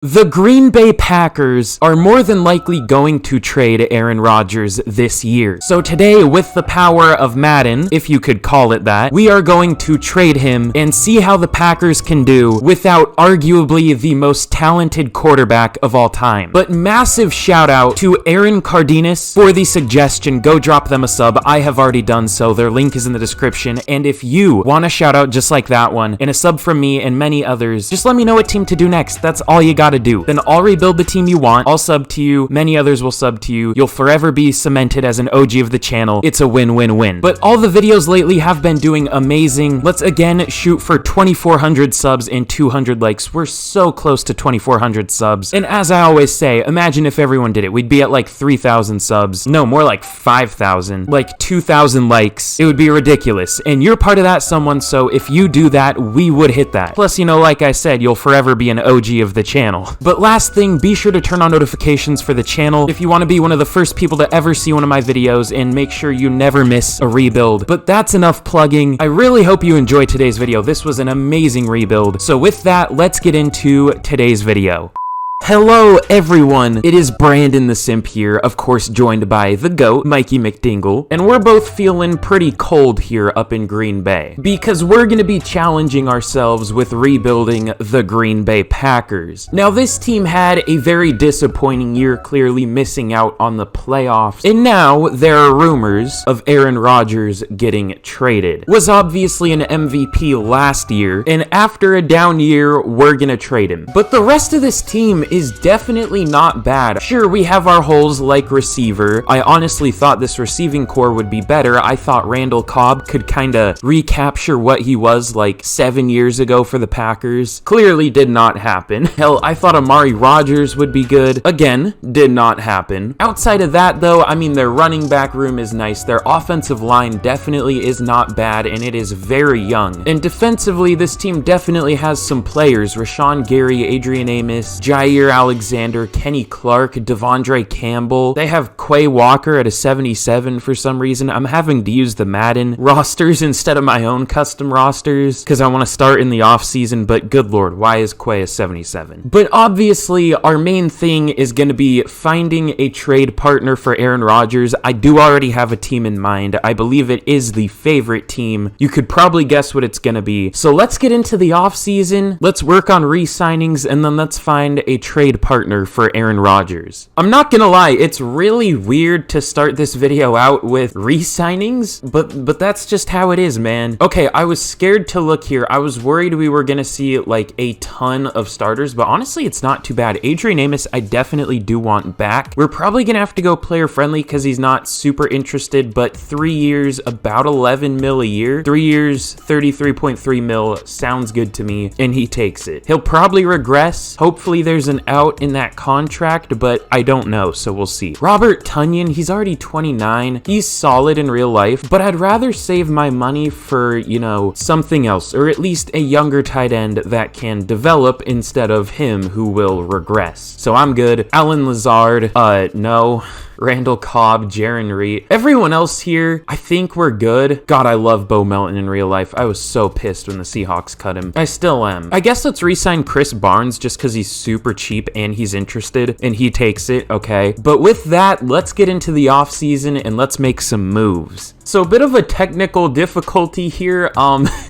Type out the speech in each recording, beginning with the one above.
The Green Bay Packers are more than likely going to trade Aaron Rodgers this year. So today, with the power of Madden, if you could call it that, we are going to trade him and see how the Packers can do without arguably the most talented quarterback of all time. But massive shout out to Aaron Cardenas for the suggestion. Go drop them a sub. I have already done so. Their link is in the description. And if you want a shout out just like that one and a sub from me and many others, just let me know what team to do next. That's all you got to do. Then I'll rebuild the team you want. I'll sub to you. Many others will sub to you. You'll forever be cemented as an OG of the channel. It's a win-win-win. But all the videos lately have been doing amazing. Let's again shoot for 2,400 subs and 200 likes. We're so close to 2,400 subs. And as I always say, imagine if everyone did it. We'd be at like 3,000 subs. No, more like 5,000. Like 2,000 likes. It would be ridiculous. And you're part of that someone, so if you do that, we would hit that. Plus, you know, like I said, you'll forever be an OG of the channel. But last thing, be sure to turn on notifications for the channel if you want to be one of the first people to ever see one of my videos, and make sure you never miss a rebuild. But that's enough plugging. I really hope you enjoyed today's video. This was an amazing rebuild. So with that, let's get into today's video. Hello everyone, it is Brandon the Simp here, of course joined by the GOAT, Mikey McDingle, and we're both feeling pretty cold here up in Green Bay, because we're gonna be challenging ourselves with rebuilding the Green Bay Packers. Now this team had a very disappointing year, clearly missing out on the playoffs, and now there are rumors of Aaron Rodgers getting traded. Was obviously an MVP last year, and after a down year, we're gonna trade him. But the rest of this team is definitely not bad. Sure, we have our holes like receiver. I honestly thought this receiving core would be better. I thought Randall Cobb could kinda recapture what he was like 7 years ago for the Packers. Clearly did not happen. Hell, I thought Amari Rodgers would be good. Again, did not happen. Outside of that though, I mean, their running back room is nice. Their offensive line definitely is not bad, and it is very young. And defensively, this team definitely has some players. Rashawn Gary, Adrian Amos, Jair Alexander, Kenny Clark, Devondre Campbell. They have Quay Walker at a 77 for some reason. I'm having to use the Madden rosters instead of my own custom rosters because I want to start in the offseason, but good lord, why is Quay a 77? But obviously, our main thing is going to be finding a trade partner for Aaron Rodgers. I do already have a team in mind. I believe it is the favorite team. You could probably guess what it's going to be. So let's get into the offseason. Let's work on re-signings, and then let's find a trade partner for Aaron Rodgers. I'm not gonna lie, it's really weird to start this video out with re-signings, but that's just how it is, man. Okay, I was scared to look here. I was worried we were gonna see like a ton of starters, but honestly, it's not too bad. Adrian Amos, I definitely do want back. We're probably gonna have to go player friendly because he's not super interested, but 3 years, about 11 mil a year. 3 years, 33.3 mil sounds good to me, and he takes it. He'll probably regress. Hopefully there's an out in that contract, but I don't know, so we'll see. Robert Tonyan, he's already 29. He's solid in real life, but I'd rather save my money for, you know, something else, or at least a younger tight end that can develop instead of him who will regress. So I'm good. Alan Lazard, no. Randall Cobb, Jaron Reed. Everyone else here, I think we're good. God, I love Bo Melton in real life. I was so pissed when the Seahawks cut him. I still am. I guess let's re-sign Chris Barnes just because he's super cheap and he's interested and he takes it, okay? But with that, let's get into the offseason and let's make some moves. So a bit of a technical difficulty here.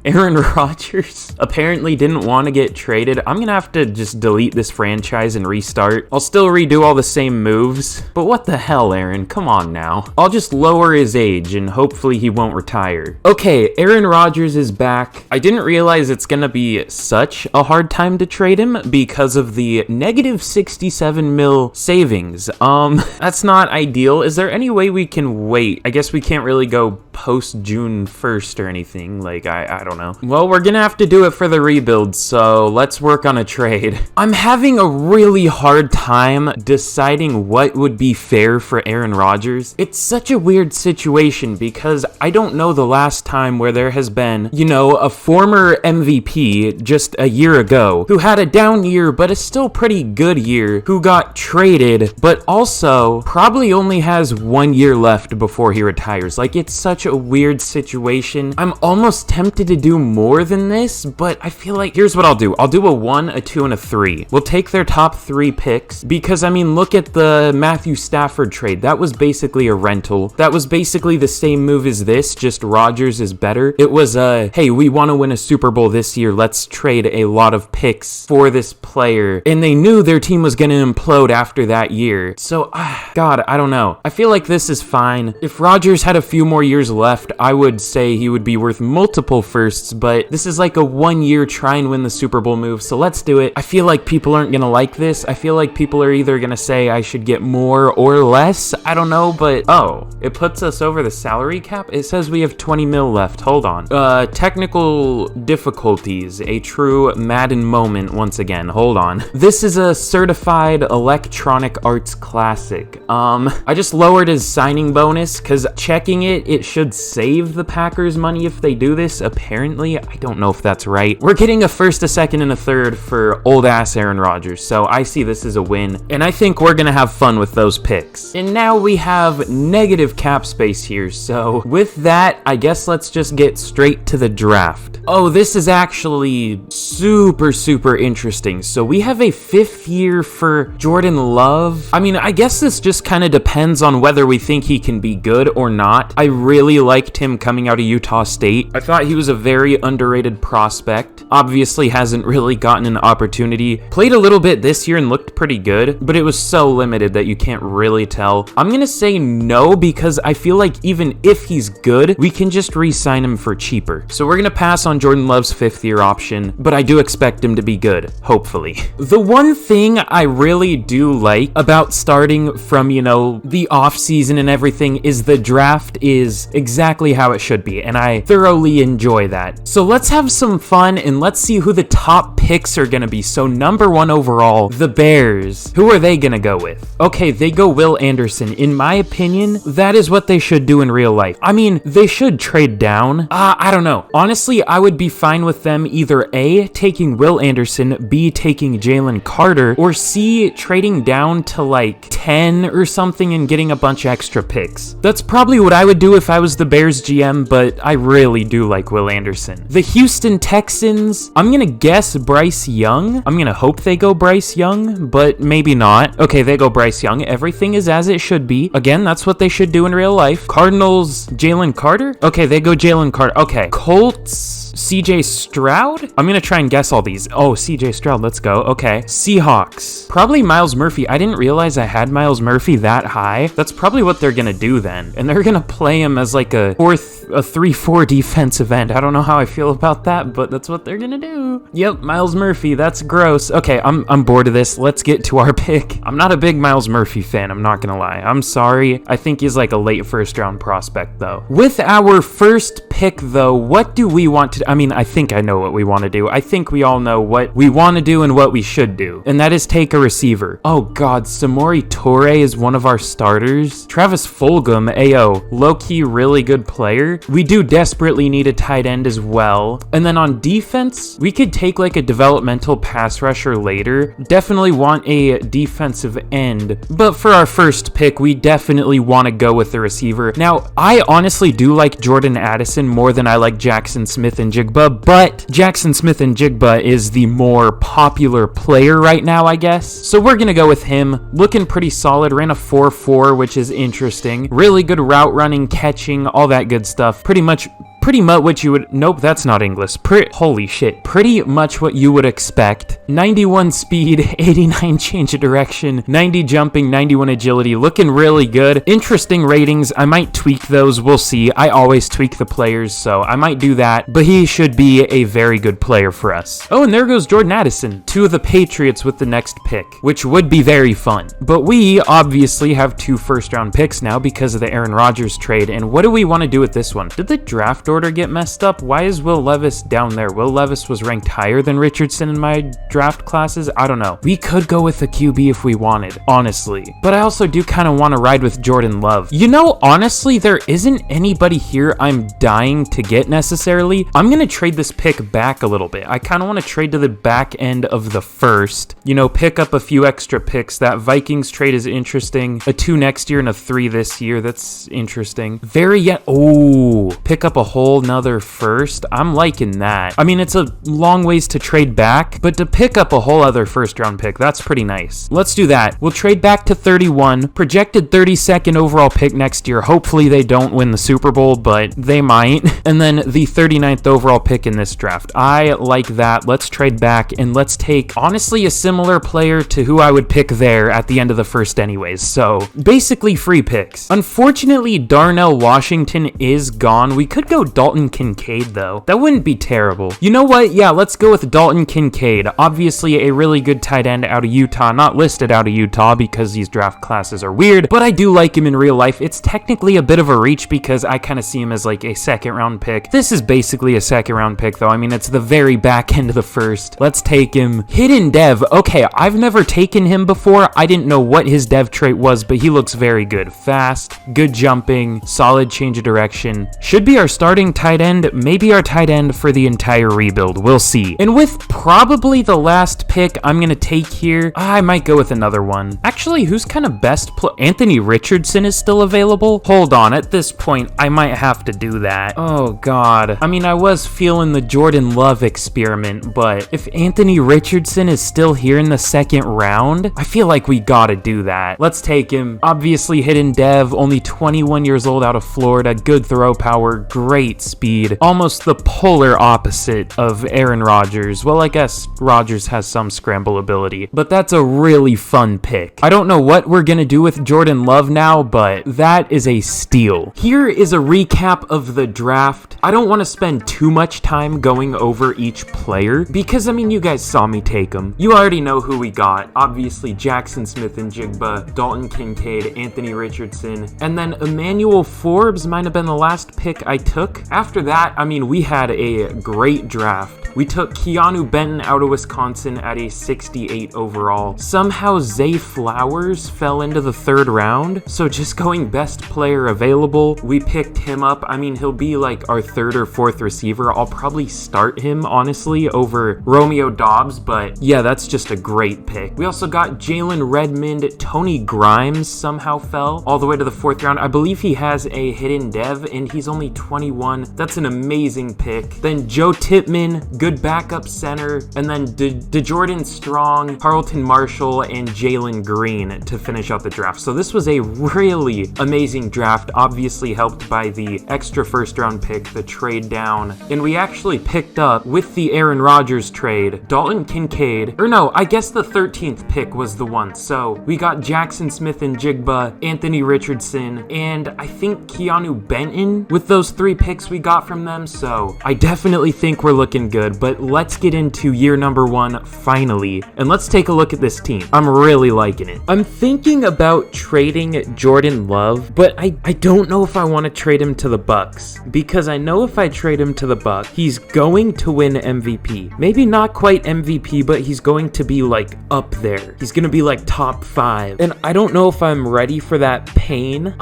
Aaron Rodgers apparently didn't want to get traded. I'm gonna have to just delete this franchise and restart. I'll still redo all the same moves, but what the hell, Aaron? Come on now. I'll just lower his age and hopefully he won't retire. Okay, Aaron Rodgers is back. I didn't realize it's gonna be such a hard time to trade him because of the negative 67 mil savings. That's not ideal. Is there any way we can wait? I guess we can't really go post June 1st or anything. Like, I don't know. Well, we're gonna have to do it for the rebuild, so let's work on a trade. I'm having a really hard time deciding what would be fair for Aaron Rodgers. It's such a weird situation because I don't know the last time where there has been, you know, a former MVP just a year ago who had a down year but a still pretty good year, who got traded but also probably only has 1 year left before he retires. Like, it's such a weird situation. I'm almost tempted to do more than this, but I feel like here's what I'll do. I'll do a 1, a 2, and a 3. We'll take their top 3 picks because, I mean, look at the Matthew Stafford trade. That was basically a rental. That was basically the same move as this, just Rodgers is better. It was hey, we want to win a Super Bowl this year. Let's trade a lot of picks for this player. And they knew their team was going to implode after that year. So, God, I don't know. I feel like this is fine. If Rodgers had a few more years left, I would say he would be worth multiple firsts, but this is like a 1-year try and win the Super Bowl move, so let's do it. I feel like people aren't going to like this. I feel like people are either going to say I should get more or less. I don't know, but oh, it puts us over the salary cap. It says we have 20 mil left. Hold on. Technical difficulties. A true Madden moment once again. Hold on. This is a certified Electronic Arts classic. I just lowered his signing bonus because checking it should save the Packers money if they do this. Apparently, I don't know if that's right. We're getting a first, a second, and a third for old ass Aaron Rodgers, so I see this as a win, and I think we're gonna have fun with those picks. And now we have negative cap space here, so with that, I guess let's just get straight to the draft. Oh, this is actually super interesting. So we have a 5th year for Jordan Love. I mean, I guess this just kind of depends on whether we think he can be good or not. I really liked him coming out of Utah State. I thought he was a very underrated prospect. Obviously hasn't really gotten an opportunity. Played a little bit this year and looked pretty good, but it was so limited that you can't really tell. I'm gonna say no because I feel like even if he's good, we can just re-sign him for cheaper. So we're gonna pass on Jordan Love's 5th year option, but I do expect him to be good, hopefully. The one thing I really do like about starting from, you know, the off season and everything is the draft is exactly how it should be, and I thoroughly enjoy that. So let's have some fun and let's see who the top picks are gonna be. So number 1 overall, the Bears. Who are they gonna go with? Okay, they go Will Anderson. In my opinion, that is what they should do in real life. I mean, they should trade down. I don't know. Honestly, I would be fine with them either A, taking Will Anderson, B, taking Jalen Carter, or C, trading down to like 10 or something and getting a bunch of extra picks. That's probably what I would do if I was the Bears GM, but I really do like Will Anderson. The Houston Texans, I'm gonna guess Bryce Young. I'm gonna hope they go Bryce Young, but maybe not. Okay, they go Bryce Young. Everything is as it should be. Again, that's what they should do in real life. Cardinals, Jalen Carter? Okay, they go Jalen Carter. Okay, Colts, CJ Stroud? I'm gonna try and guess all these. Oh, CJ Stroud, let's go. Okay. Seahawks. Probably Miles Murphy. I didn't realize I had Miles Murphy that high. That's probably what they're gonna do then. And they're gonna play him as like a 3-4 defensive end. I don't know how I feel about that, but that's what they're gonna do. Yep, Miles Murphy. That's gross. Okay, I'm bored of this. Let's get to our pick. I'm not a big Miles Murphy fan, I'm not gonna lie. I'm sorry. I think he's like a late 1st round prospect though. With our first pick though, what do we want to I mean, I think I know what we want to do. I think we all know what we want to do and what we should do. And that is take a receiver. Oh God, Samori Toure is one of our starters. Travis Fulgham, AO, low-key really good player. We do desperately need a tight end as well. And then on defense, we could take like a developmental pass rusher later. Definitely want a defensive end. But for our first pick, we definitely want to go with the receiver. Now, I honestly do like Jordan Addison more than I like Jackson Smith and Jigba, but Jackson Smith and Jigba is the more popular player right now, I guess. So we're gonna go with him. Looking pretty solid. Ran a 4.4, which is interesting. Really good route running, catching, all that good stuff. Pretty much what you would, nope, that's not English. Holy shit. Pretty much what you would expect. 91 speed, 89 change of direction, 90 jumping, 91 agility, looking really good. Interesting ratings. I might tweak those. We'll see. I always tweak the players, so I might do that, but he should be a very good player for us. Oh, and there goes Jordan Addison to the Patriots with the next pick, which would be very fun. But we obviously have 2 first-round picks now because of the Aaron Rodgers trade, and what do we want to do with this one? Did the draft draft order get messed up? Why is Will Levis down there? Will Levis was ranked higher than Richardson in my draft classes? I don't know. We could go with a QB if we wanted, honestly. But I also do kind of want to ride with Jordan Love. You know, honestly, there isn't anybody here I'm dying to get necessarily. I'm going to trade this pick back a little bit. I kind of want to trade to the back end of the first. You know, pick up a few extra picks. That Vikings trade is interesting. A 2 next year and a 3 this year. That's interesting. Pick up a whole nother first. I'm liking that. I mean, it's a long ways to trade back, but to pick up a whole other first round pick, that's pretty nice. Let's do that. We'll trade back to 31. Projected 32nd overall pick next year. Hopefully they don't win the Super Bowl, but they might. And then the 39th overall pick in this draft. I like that. Let's trade back and let's take, honestly, a similar player to who I would pick there at the end of the first anyways. So basically free picks. Unfortunately, Darnell Washington is gone. We could go Dalton Kincaid though. That wouldn't be terrible. You know what? Yeah, let's go with Dalton Kincaid. Obviously a really good tight end out of Utah. Not listed out of Utah because these draft classes are weird, but I do like him in real life. It's technically a bit of a reach because I kind of see him as like a second round pick. This is basically a second round pick though. I mean, it's the very back end of the first. Let's take him. Hidden Dev. Okay, I've never taken him before. I didn't know what his dev trait was, but he looks very good. Fast, good jumping, solid change of direction. Should be our starting tight end, maybe our tight end for the entire rebuild. We'll see. And with probably the last pick I'm going to take here, I might go with another one. Actually, who's kind of best? Anthony Richardson is still available? Hold on, at this point, I might have to do that. Oh, God. I mean, I was feeling the Jordan Love experiment, but if Anthony Richardson is still here in the second round, I feel like we gotta do that. Let's take him. Obviously, hidden dev, only 21 years old out of Florida, good throw power, great speed, almost the polar opposite of Aaron Rodgers. Well, I guess Rodgers has some scramble ability, but that's a really fun pick. I don't know what we're gonna do with Jordan Love now, but that is a steal. Here is a recap of the draft. I don't want to spend too much time going over each player because, I mean, you guys saw me take them. You already know who we got. Obviously, Jackson Smith-Njigba, Dalton Kincaid, Anthony Richardson, and then Emmanuel Forbes might have been the last pick I took. After that, I mean, we had a great draft. We took Keanu Benton out of Wisconsin at a 68 overall. Somehow Zay Flowers fell into the third round, so just going best player available, we picked him up. I mean, he'll be like our third or fourth receiver. I'll probably start him, honestly, over Romeo Doubs, but yeah, that's just a great pick. We also got Jalen Redmond. Tony Grimes somehow fell all the way to the fourth round. I believe he has a hidden dev, and he's only 21. That's an amazing pick. Then Joe Tippmann, good backup center, and then DeJordan Strong, Carlton Marshall, and Jalen Green to finish out the draft. So this was a really amazing draft, obviously helped by the extra first round pick, the trade down, and we actually picked up, with the Aaron Rodgers trade, Dalton Kincaid, or no, I guess the 13th pick was the one. So we got Jackson Smith-Njigba, Anthony Richardson, and I think Keanu Benton with those 3 picks we got from them. So I definitely think we're looking good, but let's get into year number 1 finally, and let's take a look at this team. I'm really liking it. I'm thinking about trading Jordan Love, but I don't know if I want to trade him to the Bucks, because I know if I trade him to the Bucks, he's going to win MVP. Maybe not quite MVP, but he's going to be like up there. He's going to be like top 5, and I don't know if I'm ready for that pain.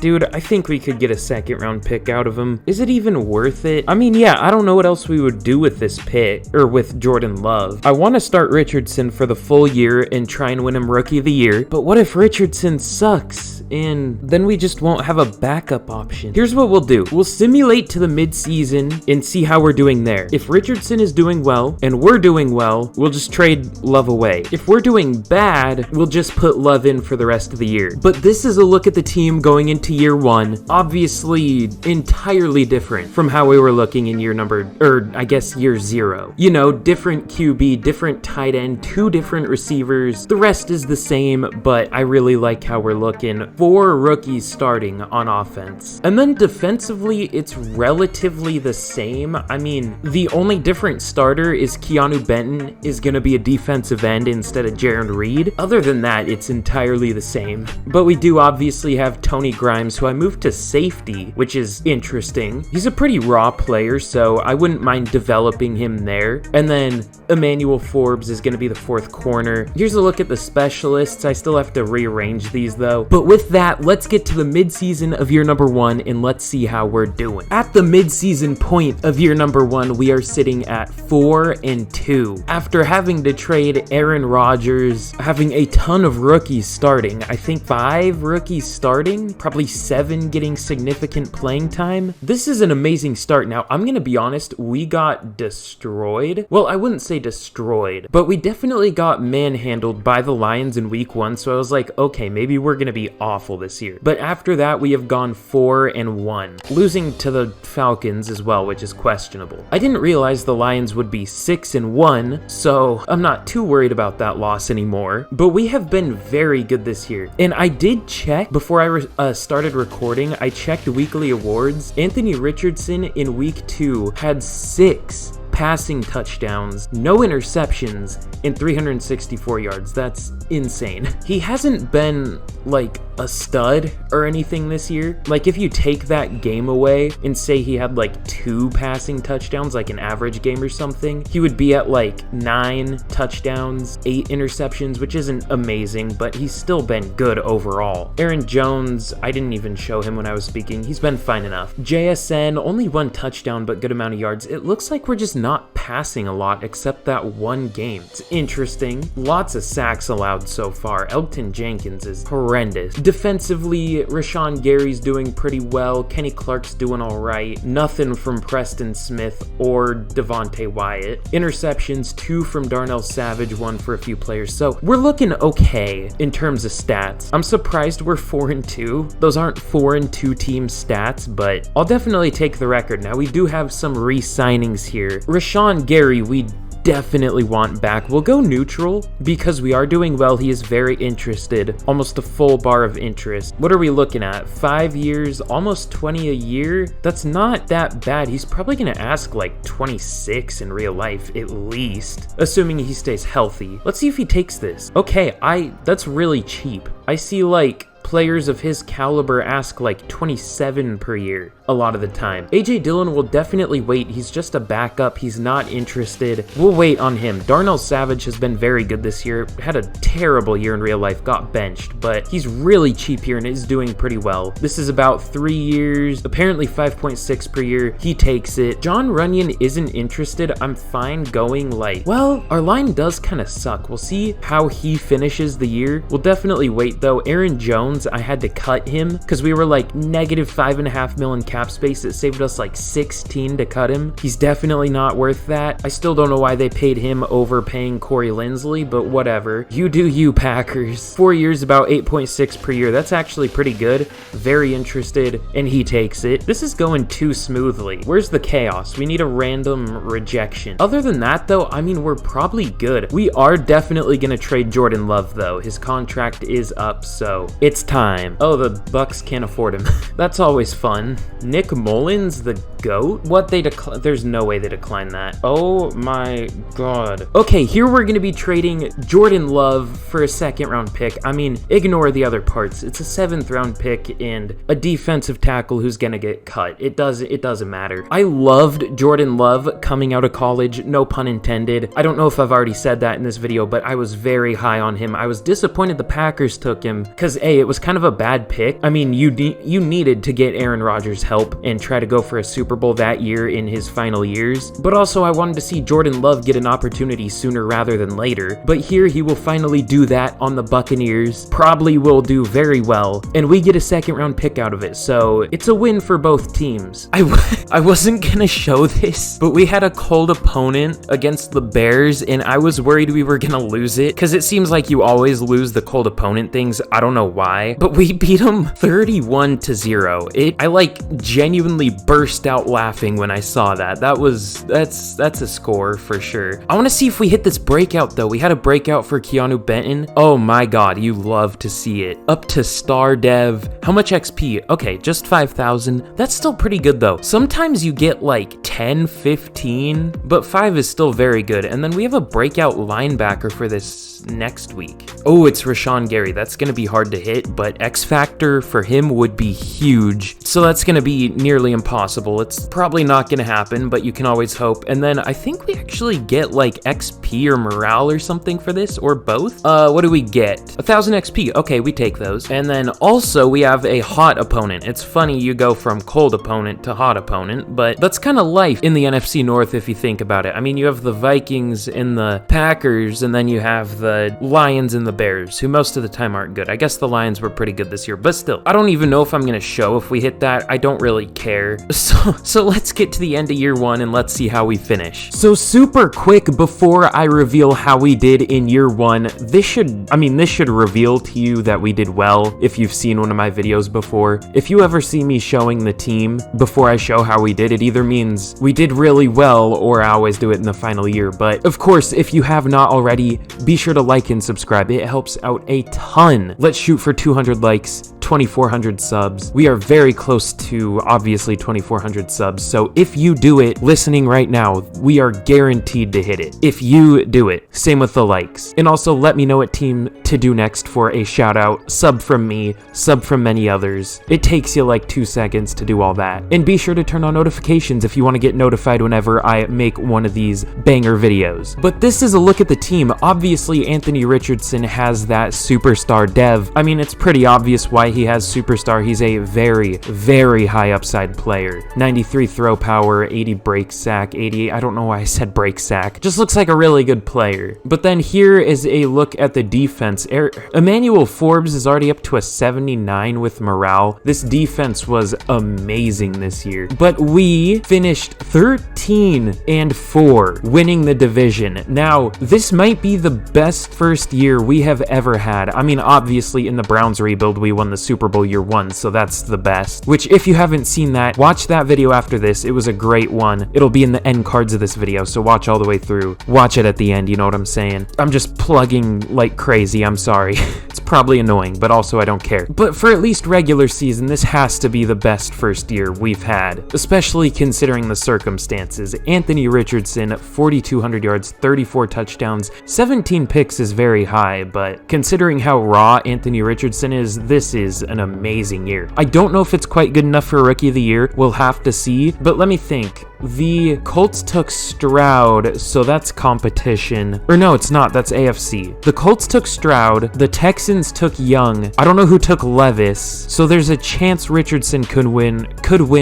Dude, I think we could get a second round pick out of him. Is it even worth it? I mean, yeah, I don't know what else we would do with this pick, or with Jordan Love. I want to start Richardson for the full year and try and win him Rookie of the Year, but what if Richardson sucks? And then we just won't have a backup option. Here's what we'll do. We'll simulate to the mid-season and see how we're doing there. If Richardson is doing well and we're doing well, we'll just trade Love away. If we're doing bad, we'll just put Love in for the rest of the year. But this is a look at the team going into year 1. Obviously, entirely different from how we were looking in year 0. You know, different QB, different tight end, 2 different receivers. The rest is the same, but I really like how we're looking. 4 rookies starting on offense. And then defensively, it's relatively the same. I mean, the only different starter is Keanu Benton is going to be a defensive end instead of Jaron Reed. Other than that, it's entirely the same. But we do obviously have Tony Grimes, who I moved to safety, which is interesting. interesting. He's a pretty raw player, so I wouldn't mind developing him there. And then Emmanuel Forbes is going to be the fourth corner. Here's a look at the specialists. I still have to rearrange these though. But with that, let's get to the midseason of year number 1 and let's see how we're doing. At the midseason point of year number 1, we are sitting at 4-2. After having to trade Aaron Rodgers, having a ton of rookies starting, I think 5 rookies starting, probably 7 getting significant playing time. This is an amazing start. Now, I'm going to be honest, we got destroyed. Well, I wouldn't say destroyed, but we definitely got manhandled by the Lions in week 1, so I was like, okay, maybe we're going to be awful this year. But after that, we have gone 4-1, losing to the Falcons as well, which is questionable. I didn't realize the Lions would be 6-1, so I'm not too worried about that loss anymore. But we have been very good this year. And I did check before I started recording, I checked weekly awards. Anthony Richardson in week 2 had 6 passing touchdowns, no interceptions, and 364 yards. That's insane. He hasn't been like a stud or anything this year. Like if you take that game away and say he had like 2 passing touchdowns, like an average game or something, he would be at like 9 touchdowns, 8 interceptions, which isn't amazing, but he's still been good overall. Aaron Jones, I didn't even show him when I was speaking. He's been fine enough. JSN, only 1 touchdown, but good amount of yards. It looks like we're just not passing a lot except that 1 game. It's interesting. Lots of sacks allowed so far. Elgton Jenkins is horrendous. Defensively, Rashawn Gary's doing pretty well. Kenny Clark's doing all right. Nothing from Preston Smith or Devontae Wyatt. Interceptions, 2 from Darnell Savage, 1 for a few players. So we're looking okay in terms of stats. I'm surprised we're 4-2. Those aren't 4-2 team stats, but I'll definitely take the record. Now we do have some re-signings here. Rashawn Gary, we definitely want back. We'll go neutral because we are doing well. He is very interested, almost a full bar of interest. What are we looking at? 5 years, almost 20 a year. That's not that bad. He's probably going to ask like 26 in real life at least, assuming he stays healthy. Let's see if he takes this. Okay, that's really cheap. I see like players of his caliber ask like 27 per year a lot of the time. AJ Dillon will definitely wait. He's just a backup. He's not interested. We'll wait on him. Darnell Savage has been very good this year. Had a terrible year in real life, got benched, but he's really cheap here and is doing pretty well. This is about 3 years, apparently 5.6 per year. He takes it. John Runyon isn't interested. I'm fine going like, well, our line does kind of suck. We'll see how he finishes the year. We'll definitely wait though. Aaron Jones, I had to cut him because we were like negative $5.5 million cap space. It saved us like 16 to cut him. He's definitely not worth that. I still don't know why they paid him over paying Corey Linsley, but whatever. You do you, Packers. 4 years, about 8.6 per year. That's actually pretty good. Very interested, and he takes it. This is going too smoothly. Where's the chaos? We need a random rejection. Other than that, though, I mean, we're probably good. We are definitely going to trade Jordan Love, though. His contract is up, so it's time. Oh, the Bucks can't afford him. That's always fun. Nick Mullins, the GOAT? What, they decline? There's no way they decline that. Oh my god. Okay, here we're going to be trading Jordan Love for a 2nd round pick. I mean, ignore the other parts. It's a 7th round pick and a defensive tackle who's going to get cut. It doesn't matter. I loved Jordan Love coming out of college, no pun intended. I don't know if I've already said that in this video, but I was very high on him. I was disappointed the Packers took him because A, it was kind of a bad pick. I mean, you needed to get Aaron Rodgers help and try to go for a Super Bowl that year in his final years, but also I wanted to see Jordan Love get an opportunity sooner rather than later. But here he will finally do that on the Buccaneers, probably will do very well, and we get a 2nd round pick out of it, so it's a win for both teams. I wasn't gonna show this, but we had a cold opponent against the Bears, and I was worried we were gonna lose it, because it seems like you always lose the cold opponent things. I don't know why, but we beat them 31-0. I like genuinely burst out laughing when I saw that. That's a score for sure. I want to see if we hit this breakout though. We had a breakout for Keanu Benton. Oh my god, you love to see it. Up to star dev. How much XP? Okay, just 5,000. That's still pretty good though. Sometimes sometimes you get like 10, 15, but 5 is still very good. And then we have a breakout linebacker for this next week. Oh, it's Rashawn Gary. That's going to be hard to hit, but X Factor for him would be huge. So that's going to be nearly impossible. It's probably not going to happen, but you can always hope. And then I think we actually get like XP or morale or something for this, or both. What do we get? 1000 XP. Okay, we take those. And then also we have a hot opponent. It's funny you go from cold opponent to hot opponent, but that's kind of life in the NFC North if you think about it. I mean, you have the Vikings and the Packers, and then you have the Lions and the Bears, who most of the time aren't good. I guess the Lions were pretty good this year, but still, I don't even know if I'm going to show if we hit that. I don't really care. So let's get to the end of year 1 and let's see how we finish. So super quick before I reveal how we did in year 1, this should reveal to you that we did well if you've seen one of my videos before. If you ever see me showing the team before I show how we did, it either means we did really well or I always do it in the final year. But of course, if you have not already, be sure to like and subscribe. It helps out a ton. Let's shoot for 200 likes, 2,400 subs. We are very close to obviously 2,400 subs. So if you do it listening right now, we are guaranteed to hit it. If you do it, same with the likes. And also let me know what team to do next for a shout out, sub from me, sub from many others. It takes you like 2 seconds to do all that. And be sure to turn on notifications if you want to get notified whenever I make one of these banger videos. But this is a look at the team. Obviously, Anthony Richardson has that superstar dev. I mean, it's pretty obvious why he has superstar. He's a very, very high upside player. 93 throw power, 80 break sack, 88. I don't know why I said break sack. Just looks like a really good player. But then here is a look at the defense. Emmanuel Forbes is already up to a 79 with morale. This defense was amazing this year. But we finished 13-4, winning the division. Now, this might be the best first year we have ever had. I mean, obviously in the Browns rebuild, we won the Super Bowl year 1, so that's the best. Which, if you haven't seen that, watch that video after this. It was a great one. It'll be in the end cards of this video, so watch all the way through. Watch it at the end, you know what I'm saying? I'm just plugging like crazy, I'm sorry. It's probably annoying, but also I don't care. But for at least regular season, this has to be the best first year we've had, especially considering the circumstances. Anthony Richardson, 4,200 yards, 34 touchdowns, 17 picks is very high, but considering how raw Anthony Richardson is, this is an amazing year. I don't know if it's quite good enough for Rookie of the Year. We'll have to see, but let me think. The Colts took Stroud, so that's competition. Or no, it's not. That's AFC. The Colts took Stroud. The Texans took Young. I don't know who took Levis, so there's a chance Richardson could win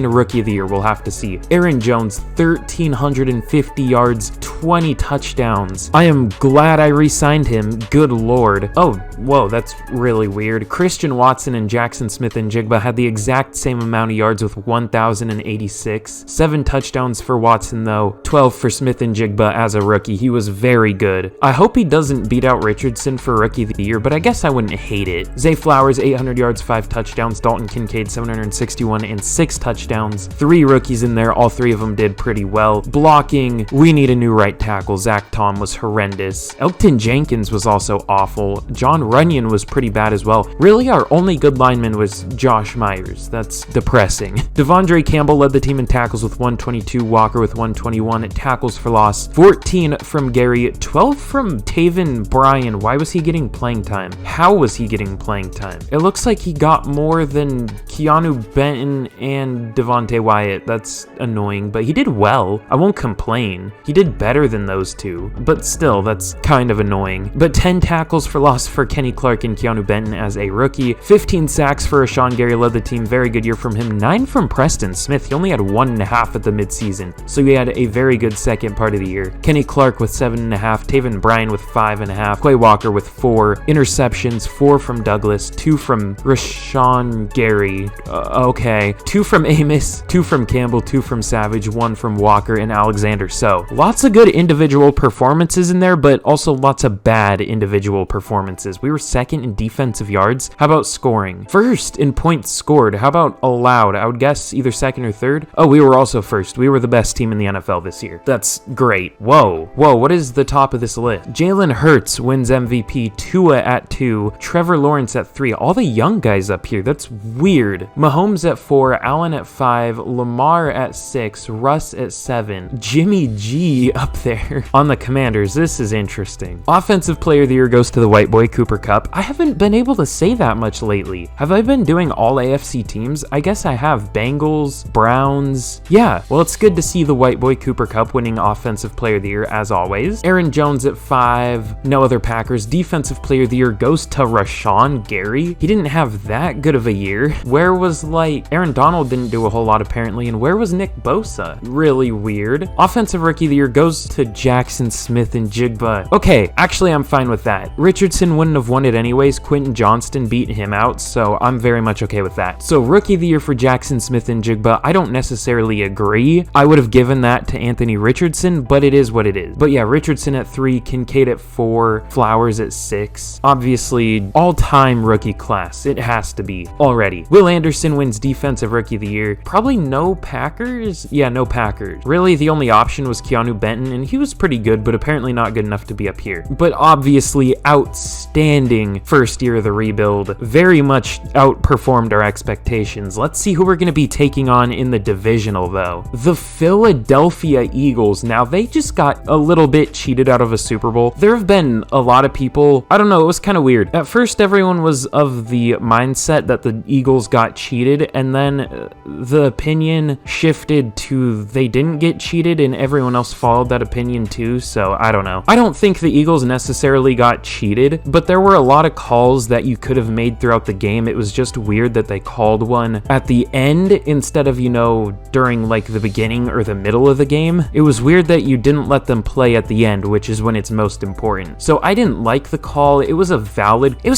Rookie of the Year. We'll have to see. Aaron Jones, 1,350 yards, 20 touchdowns. I am glad I re-signed him. Good lord. Oh, whoa, that's really weird. Christian Watson and Jackson Smith-Njigba had the exact same amount of yards with 1,086. 7 touchdowns for Watson though, 12 for Smith-Njigba as a rookie. He was very good. I hope he doesn't beat out Richardson for Rookie of the Year, but I guess I wouldn't hate it. Zay Flowers, 800 yards, 5 touchdowns. Dalton Kincaid, 761 and 6 touchdowns. 3 rookies in there. All 3 of them did pretty well. Blocking, we need a new right tackle. Zach Tom was horrendous. Elton Jenkins was also awful. John Runyon was pretty bad as well. Really, our only good lineman was Josh Myers. That's depressing. Devondre Campbell led the team in tackles with 122. Walker with 121 tackles for loss. 14 from Gary, 12 from Taven Bryan. Why was he getting playing time? How was he getting playing time? It looks like he got more than Keanu Benton and Devontae Wyatt. That's annoying, but he did well. I won't complain. He did better than those two, but still, that's kind of annoying. But 10 tackles for loss for Kenny Clark and Keanu Benton as a rookie. 15 sacks for Rashawn Gary led the team. Very good year from him. 9 from Preston Smith. He only had 1.5 at the midseason, so he had a very good second part of the year. Kenny Clark with 7.5, Taven Bryan with 5.5, Quay Walker with 4 interceptions, 4 from Douglas, 2 from Rashawn Gary, okay, 2 from Amos, 2 from Campbell, 2 from Savage, 1 from Walker and Alexander. So lots of good individual performances in there, but also lots of bad individual performances. We were second in defensive yards. How about scoring? First in points scored. How about allowed? I would guess either second or third. Oh, we were also first. We were the best team in the NFL this year. That's great. Whoa, what is the top of this list? Jalen Hurts wins MVP, Tua at 2, 2, Trevor Lawrence at 3. All the young guys up here. That's weird. Mahomes at 4, Allen at 5, Lamar at 6, Russ at 7, Jimmy G up there on the Commanders. This is interesting. Offensive Player of the Year goes to the white boy Cooper Kupp. I haven't been able to say that much lately. Have I been doing all AFC teams? I guess I have. Bengals, Browns. Yeah, well, it's good to see the white boy Cooper Kupp winning Offensive Player of the Year as always. Aaron Jones at 5, no other Packers. Defensive Player of the Year goes to Rashawn Gary. He didn't have that good of a year. Where was, like, Aaron Donald didn't do a whole lot apparently, and where was Nick Bosa? Really weird. Offensive Rookie of the Year goes to Jackson Smith and Jigba. Okay, actually I'm fine with that. Richardson wouldn't have won it anyways. Quentin Johnston beat him out, so I'm very much okay with that. So Rookie of the Year for Jackson Smith and Jigba, I don't necessarily agree. I would have given that to Anthony Richardson, but it is what it is. But yeah, Richardson at 3, Kincaid at 4, Flowers at 6. Obviously, all-time rookie class. It has to be already. Will Anderson wins Defensive Rookie of the Year. Probably no Packers? Yeah, no Packers. Really, the only option was Keanu Benton, and he was pretty good, but apparently not good enough to be up here. But obviously, outstanding first year of the rebuild. Very much outperformed our expectations. Let's see who we're going to be taking on in the divisional, though. The Philadelphia Eagles. Now, they just got a little bit cheated out of a Super Bowl. There have been a lot of people, I don't know, it was kind of weird. At first, everyone was of the mindset that the Eagles got cheated, and then the opinion shifted to they didn't get cheated, and everyone else followed that opinion too, so I don't know. I don't think the Eagles necessarily got cheated, but there were a lot of calls that you could have made throughout the game. It was just weird that they called one at the end instead of, you know, during like the beginning or the middle of the game. It was weird that you didn't let them play at the end, which is when it's most important. So I didn't like the call. It was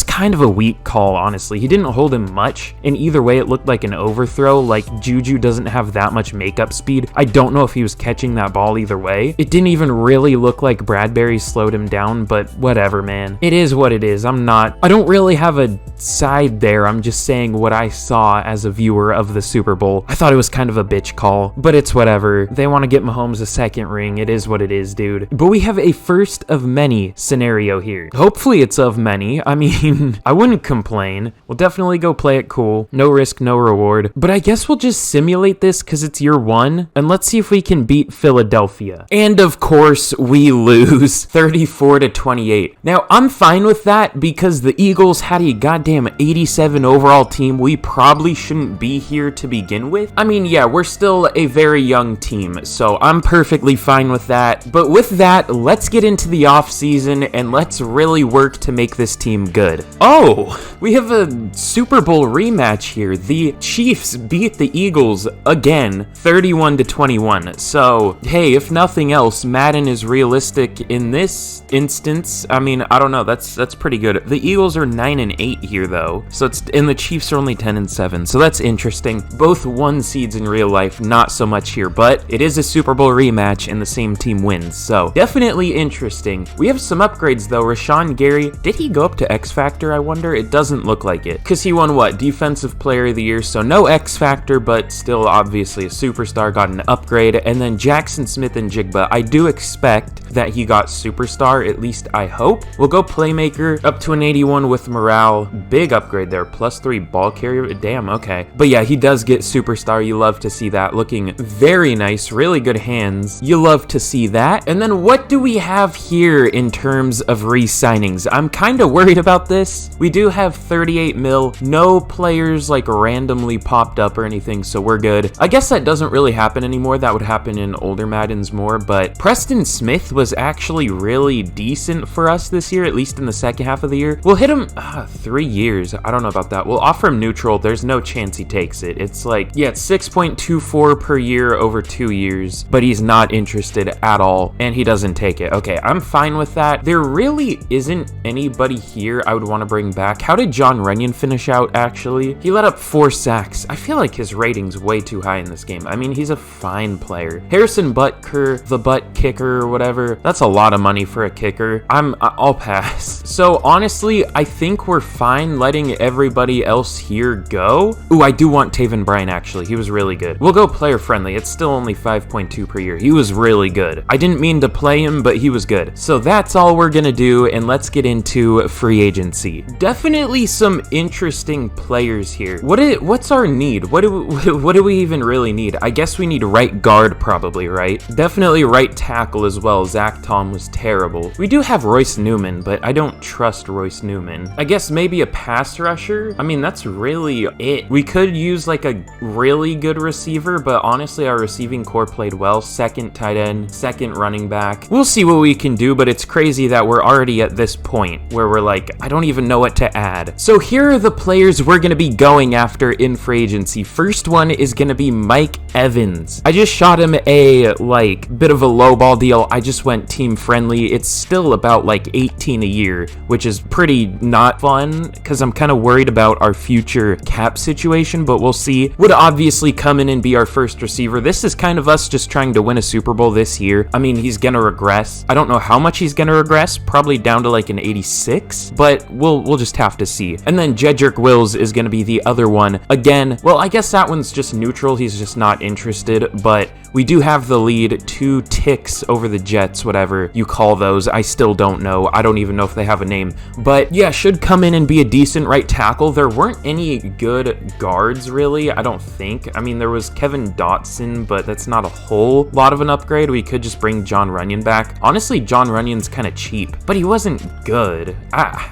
kind of a weak call, honestly. He didn't hold him much, and either way it looked like an overthrow. Like, Juju doesn't have that much makeup speed. I don't know if he was catching that ball either way. It didn't even really look like Bradbury slowed him down, but whatever, man. It is what it is. I don't really have a side there. I'm just saying what I saw as a viewer of the Super Bowl. I thought it was kind of a bitch call, but it's whatever. They want to get Mahomes a second ring. It is what it is, dude. But we have a first of many scenario here. Hopefully it's of many. I mean, I wouldn't complain. We'll definitely go play it cool. No risk, no reward. But I guess we'll just simulate this because it's year one, and let's see if we can beat Philadelphia. And of course, we lose 34-28. Now, I'm fine with that because the Eagles had a goddamn 87 overall team. We probably shouldn't be here to begin with. I mean, yeah, we're still a very young team, so I'm perfectly fine with that. But with that, let's get into the offseason and let's really work to make this team good. Oh, we have a Super Bowl rematch here. The Chiefs beat the Eagles again, 31-21. So, hey, if nothing else, Madden is realistic in this instance. I mean, I don't know. That's pretty good. The Eagles are 9-8 here, though. So and the Chiefs are only 10-7. So that's interesting. Both 1 seeds in real life, not so much here, but it is a Super Bowl rematch and the same team wins. So definitely interesting. We have some upgrades though. Rashawn Gary, did he go up to X Factor? I wonder. It doesn't look like it because he won what? Defensive Player of the Year. So no X Factor, but still obviously a superstar. Got an upgrade. And then Jackson Smith and Jigba. I do expect that he got superstar. At least I hope. We'll go playmaker up to an 81 with morale. Big upgrade there. +3 ball carrier. Damn. Okay. But yeah, he does get superstar. You love to see that. Looking very nice. Really good hands. You love to see that. And then what do we have here in terms of re-signings? I'm kind of worried about this. We do have 38 mil. No players like randomly popped up or anything, so we're good. I guess that doesn't really happen anymore. That would happen in older Maddens more, but Preston Smith was actually really decent for us this year, at least in the second half of the year. We'll hit him 3 years. I don't know about that. We'll offer him neutral. There's no chance he takes it. It's like, yeah, it's 6.24 per year over 2 years, but he's not interested at all, and he doesn't take it. Okay, I'm fine with that. There really isn't anybody here I would want to bring back. How did John Runyon finish out, actually? He let up 4 sacks. I feel like his rating's way too high in this game. I mean, he's a fine player. Harrison Butker, the butt kicker or whatever, that's a lot of money for a kicker. I'll pass. So honestly, I think we're fine letting everybody else here go. Ooh, I do want Taven Bryan, actually. He was really good. We'll go player friendly. It's still only 5.2 per year. He was really good. I didn't mean to play him, but he was good. So that's all we're gonna do, and let's get into free agency. Definitely some interesting players here. What's our need? What do we even really need? I guess we need right guard probably, right? Definitely right tackle as well. Zach Tom was terrible. We do have Royce Newman, but I don't trust Royce Newman. I guess maybe a pass rusher? I mean, that's really it. We could use like a really good receiver, but honestly, our receiving core played well. Second tight end, second running back. We'll see what we can do, but it's crazy that we're already at this point where we're like, I don't even know what to add. So here are the players we're gonna be going after in free agency. First one is gonna be Mike Evans. I just shot him a like bit of a lowball deal. I just went team friendly. It's still about like 18 a year, which is pretty not fun because I'm kind of worried about our future cap situation, but we'll see. Would obviously come in and be our first receiver. This is kind of us just trying to win a Super Bowl this year. I mean, he's gonna regress. I don't know how much he's gonna regress, probably down to like an 86, but we'll just have to see. And then Jedrick Wills is gonna be the other one. Again, well, I guess that one's just neutral. He's just not interested, but we do have the lead, 2 ticks over the Jets, whatever you call those. I still don't know. I don't even know if they have a name. But yeah, should come in and be a decent right tackle. There weren't any good guards, really, I don't think. I mean, there was Kevin Dotson, but that's not a whole lot of an upgrade. We could just bring John Runyon back. Honestly, John Runyon's kind of cheap, but he wasn't good.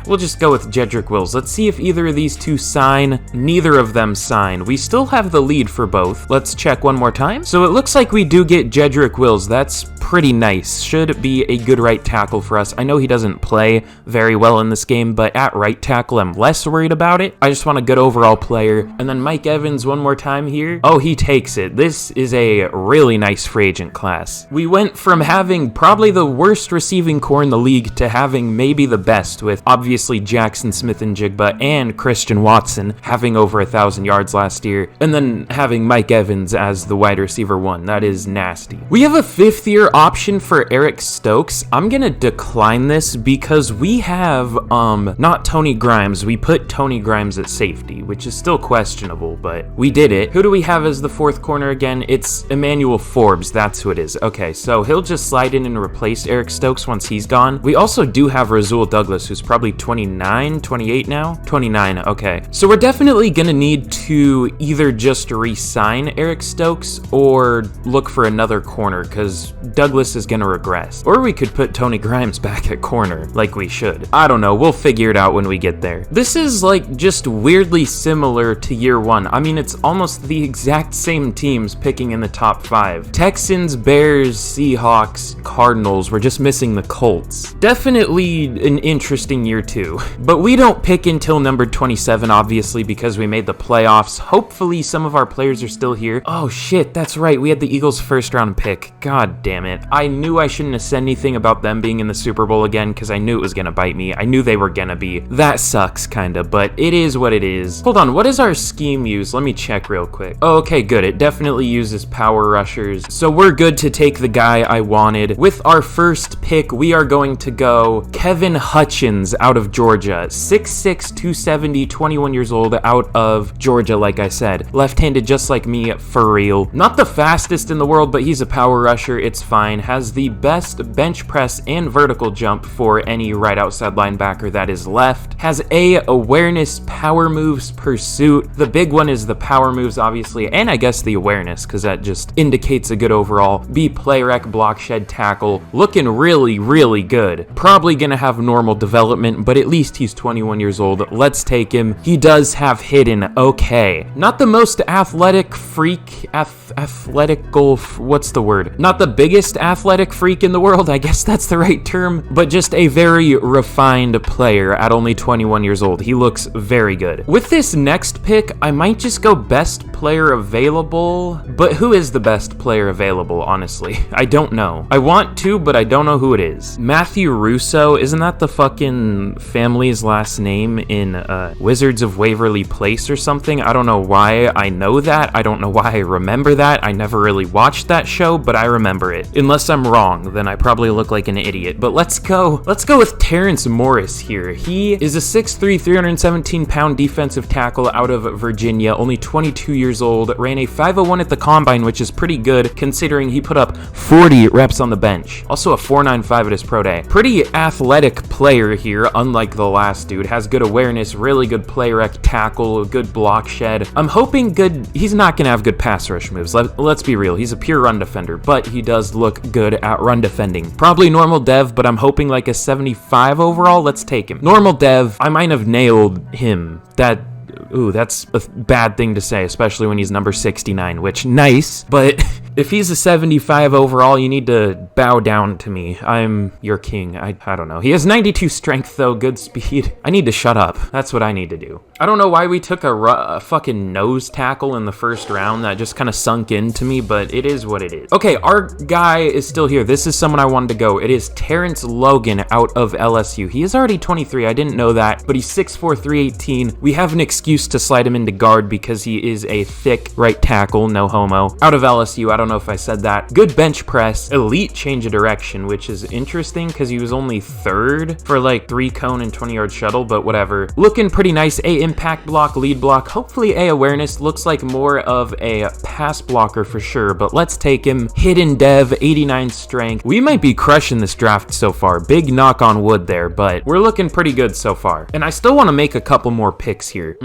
We'll just go with Jedrick Wills. Let's see if either of these two sign. Neither of them sign. We still have the lead for both. Let's check one more time. So it looks like we do get Jedrick Wills. That's pretty nice. Should be a good right tackle for us. I know he doesn't play very well in this game, but at right tackle, I'm less worried about it. I just want a good overall player. And then Mike Evans one more time here. Oh, he takes it. This is a really nice free agent class. We went from having probably the worst receiving core in the league to having maybe the best, with obviously Jackson Smith-Njigba and Christian Watson having over 1,000 yards last year, and then having Mike Evans as the wide receiver 1. That is nasty. We have a 5th-year option for Eric Stokes. I'm gonna decline this because we have not Tony Grimes. We put Tony Grimes at safety, which is still questionable, but we did it. Who do we have as the 4th corner again? It's Emmanuel Forbes. That's who it is. Okay, so he'll just slide in and replace Eric Stokes once he's gone. We also do have Rasul Douglas, who's probably 29, 28 now? 29, okay. So we're definitely gonna need to either just re-sign Eric Stokes or look for another corner, because Douglas is gonna regress. Or we could put Tony Grimes back at corner, like we should. I don't know, we'll figure it out when we get there. This is like just weirdly similar to year 1. I mean, it's almost the exact same teams picking in the top 5. Texans, Bears, Seahawks, Cardinals. We're just missing the Colts. Definitely an interesting year 2. But we don't pick until number 27, obviously, because we made the playoffs. Hopefully some of our players are still here. Oh shit, that's right. We had the Eagles' 1st round pick. God damn it. I knew I shouldn't have said anything about them being in the Super Bowl again because I knew it was gonna bite me. I knew they were gonna be. That sucks, kinda, but it is what it is. Hold on, what does our scheme use? Let me check real quick. Oh, okay, good. It definitely uses power rushers. So we're good to take the guy I wanted. With our first pick, we are going to go Kevin Hutchins out of Georgia. 6'6", 270, 21 years old, out of Georgia, like I said. Left-handed just like me, for real. Not the fastest in the world, but he's a power rusher. It's fine. Has the best bench press and vertical jump for any right outside linebacker that is left. Has A, awareness, power moves, pursuit. The big one is the power moves, obviously, and I guess the awareness, because that just indicates a good overall. B, play rec, block, shed, tackle. Looking really, really good. Probably gonna have normal development, but at least he's 21 years old. Let's take him. He does have hidden. Okay. Not the most athletic freak, athletical, what's the word? Not the biggest athletic freak in the world, I guess that's the right term, but just a very refined player at only 21 years old. He looks very good. With this next pick, I might just go best player available, but who is the best player available, honestly? I don't know. I want to, but I don't know who it is. Matthew Russo, isn't that the fucking family's last name in Wizards of Waverly Place or something? I don't know why I know that. I don't know why I remember that. I never really watched that show, but I remember it. Unless I'm wrong, then I probably look like an idiot. But let's go with Terrence Morris here. He is a 6'3", 317-pound defensive tackle out of Virginia, only 22 years old, ran a 5.01 at the combine, which is pretty good considering he put up 40 reps on the bench. Also a 4.95 at his pro day. Pretty athletic player here, unlike the last dude. Has good awareness, really good play rec tackle, good block shed. I'm hoping he's not gonna have good pass rush moves. Let's be real, he's a pure run defender, but he does look good at run defending. Probably normal dev, but I'm hoping like a 75 overall. Let's take him. Normal dev, I might have nailed him. That's a bad thing to say, especially when he's number 69, which nice, but if he's a 75 overall, you need to bow down to me. I'm your king. I don't know. He has 92 strength though, good speed. I need to shut up. That's what I need to do. I don't know why we took a fucking nose tackle in the first round. That just kind of sunk into me, but it is what it is. Okay, our guy is still here. This is someone I wanted to go. It is Terrence Logan out of LSU. He is already 23. I didn't know that, but he's 6'4", 318. We have an excuse to slide him into guard because he is a thick right tackle, no homo. Out of LSU, I don't know if I said that. Good bench press, elite change of direction, which is interesting because he was only third for like 3 cone and 20-yard shuttle, but whatever. Looking pretty nice. A impact block, lead block, hopefully A awareness. Looks like more of a pass blocker for sure, but let's take him. Hidden dev, 89 strength. We might be crushing this draft so far. Big knock on wood there, but we're looking pretty good so far. And I still want to make a couple more picks here.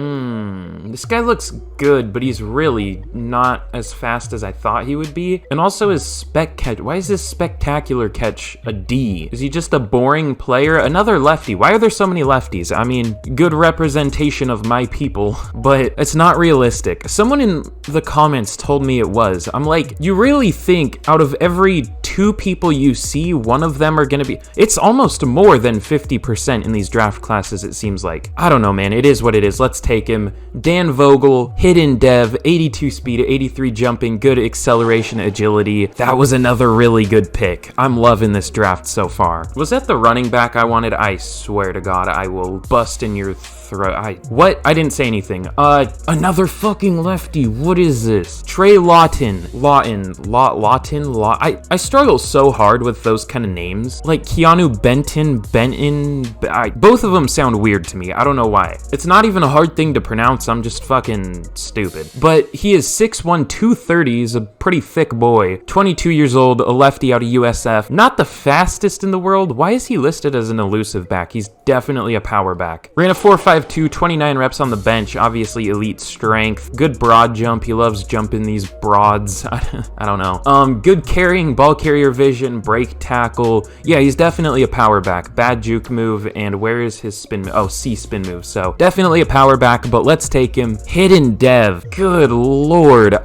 This guy looks good, but he's really not as fast as I thought he would be. And also his spec catch. Why is this spectacular catch a D? Is he just a boring player? Another lefty. Why are there so many lefties? I mean, good representation of my people, but it's not realistic. Someone in the comments told me it was. I'm like, you really think out of every 2 people you see, one of them are gonna be... It's almost more than 50% in these draft classes, it seems like. I don't know, man. It is what it is. Let's take him. Dan Vogel, hidden dev, 82 speed, 83 jumping, good acceleration, agility. That was another really good pick. I'm loving this draft so far. Was that the running back I wanted? I swear to God, I will bust in your throat. What? I didn't say anything. Another fucking lefty. What is this? Trey Lawton. I struggle so hard with those kind of names. Like Keanu Benton. Both of them sound weird to me. I don't know why. It's not even a hard thing to pronounce. I'm just fucking stupid. But he is 6'1", 230. He's a pretty thick boy. 22 years old, a lefty out of USF. Not the fastest in the world. Why is he listed as an elusive back? He's definitely a power back. Ran a 4.52, 29 reps on the bench. Obviously elite strength. Good broad jump. He loves jumping these broads. I don't know. Good carrying, ball carrier vision, break tackle. Yeah, he's definitely a power back. Bad juke move. And where is his spin move? Oh, C spin move. So definitely a power back, but let's take him. Hidden dev. Good lord.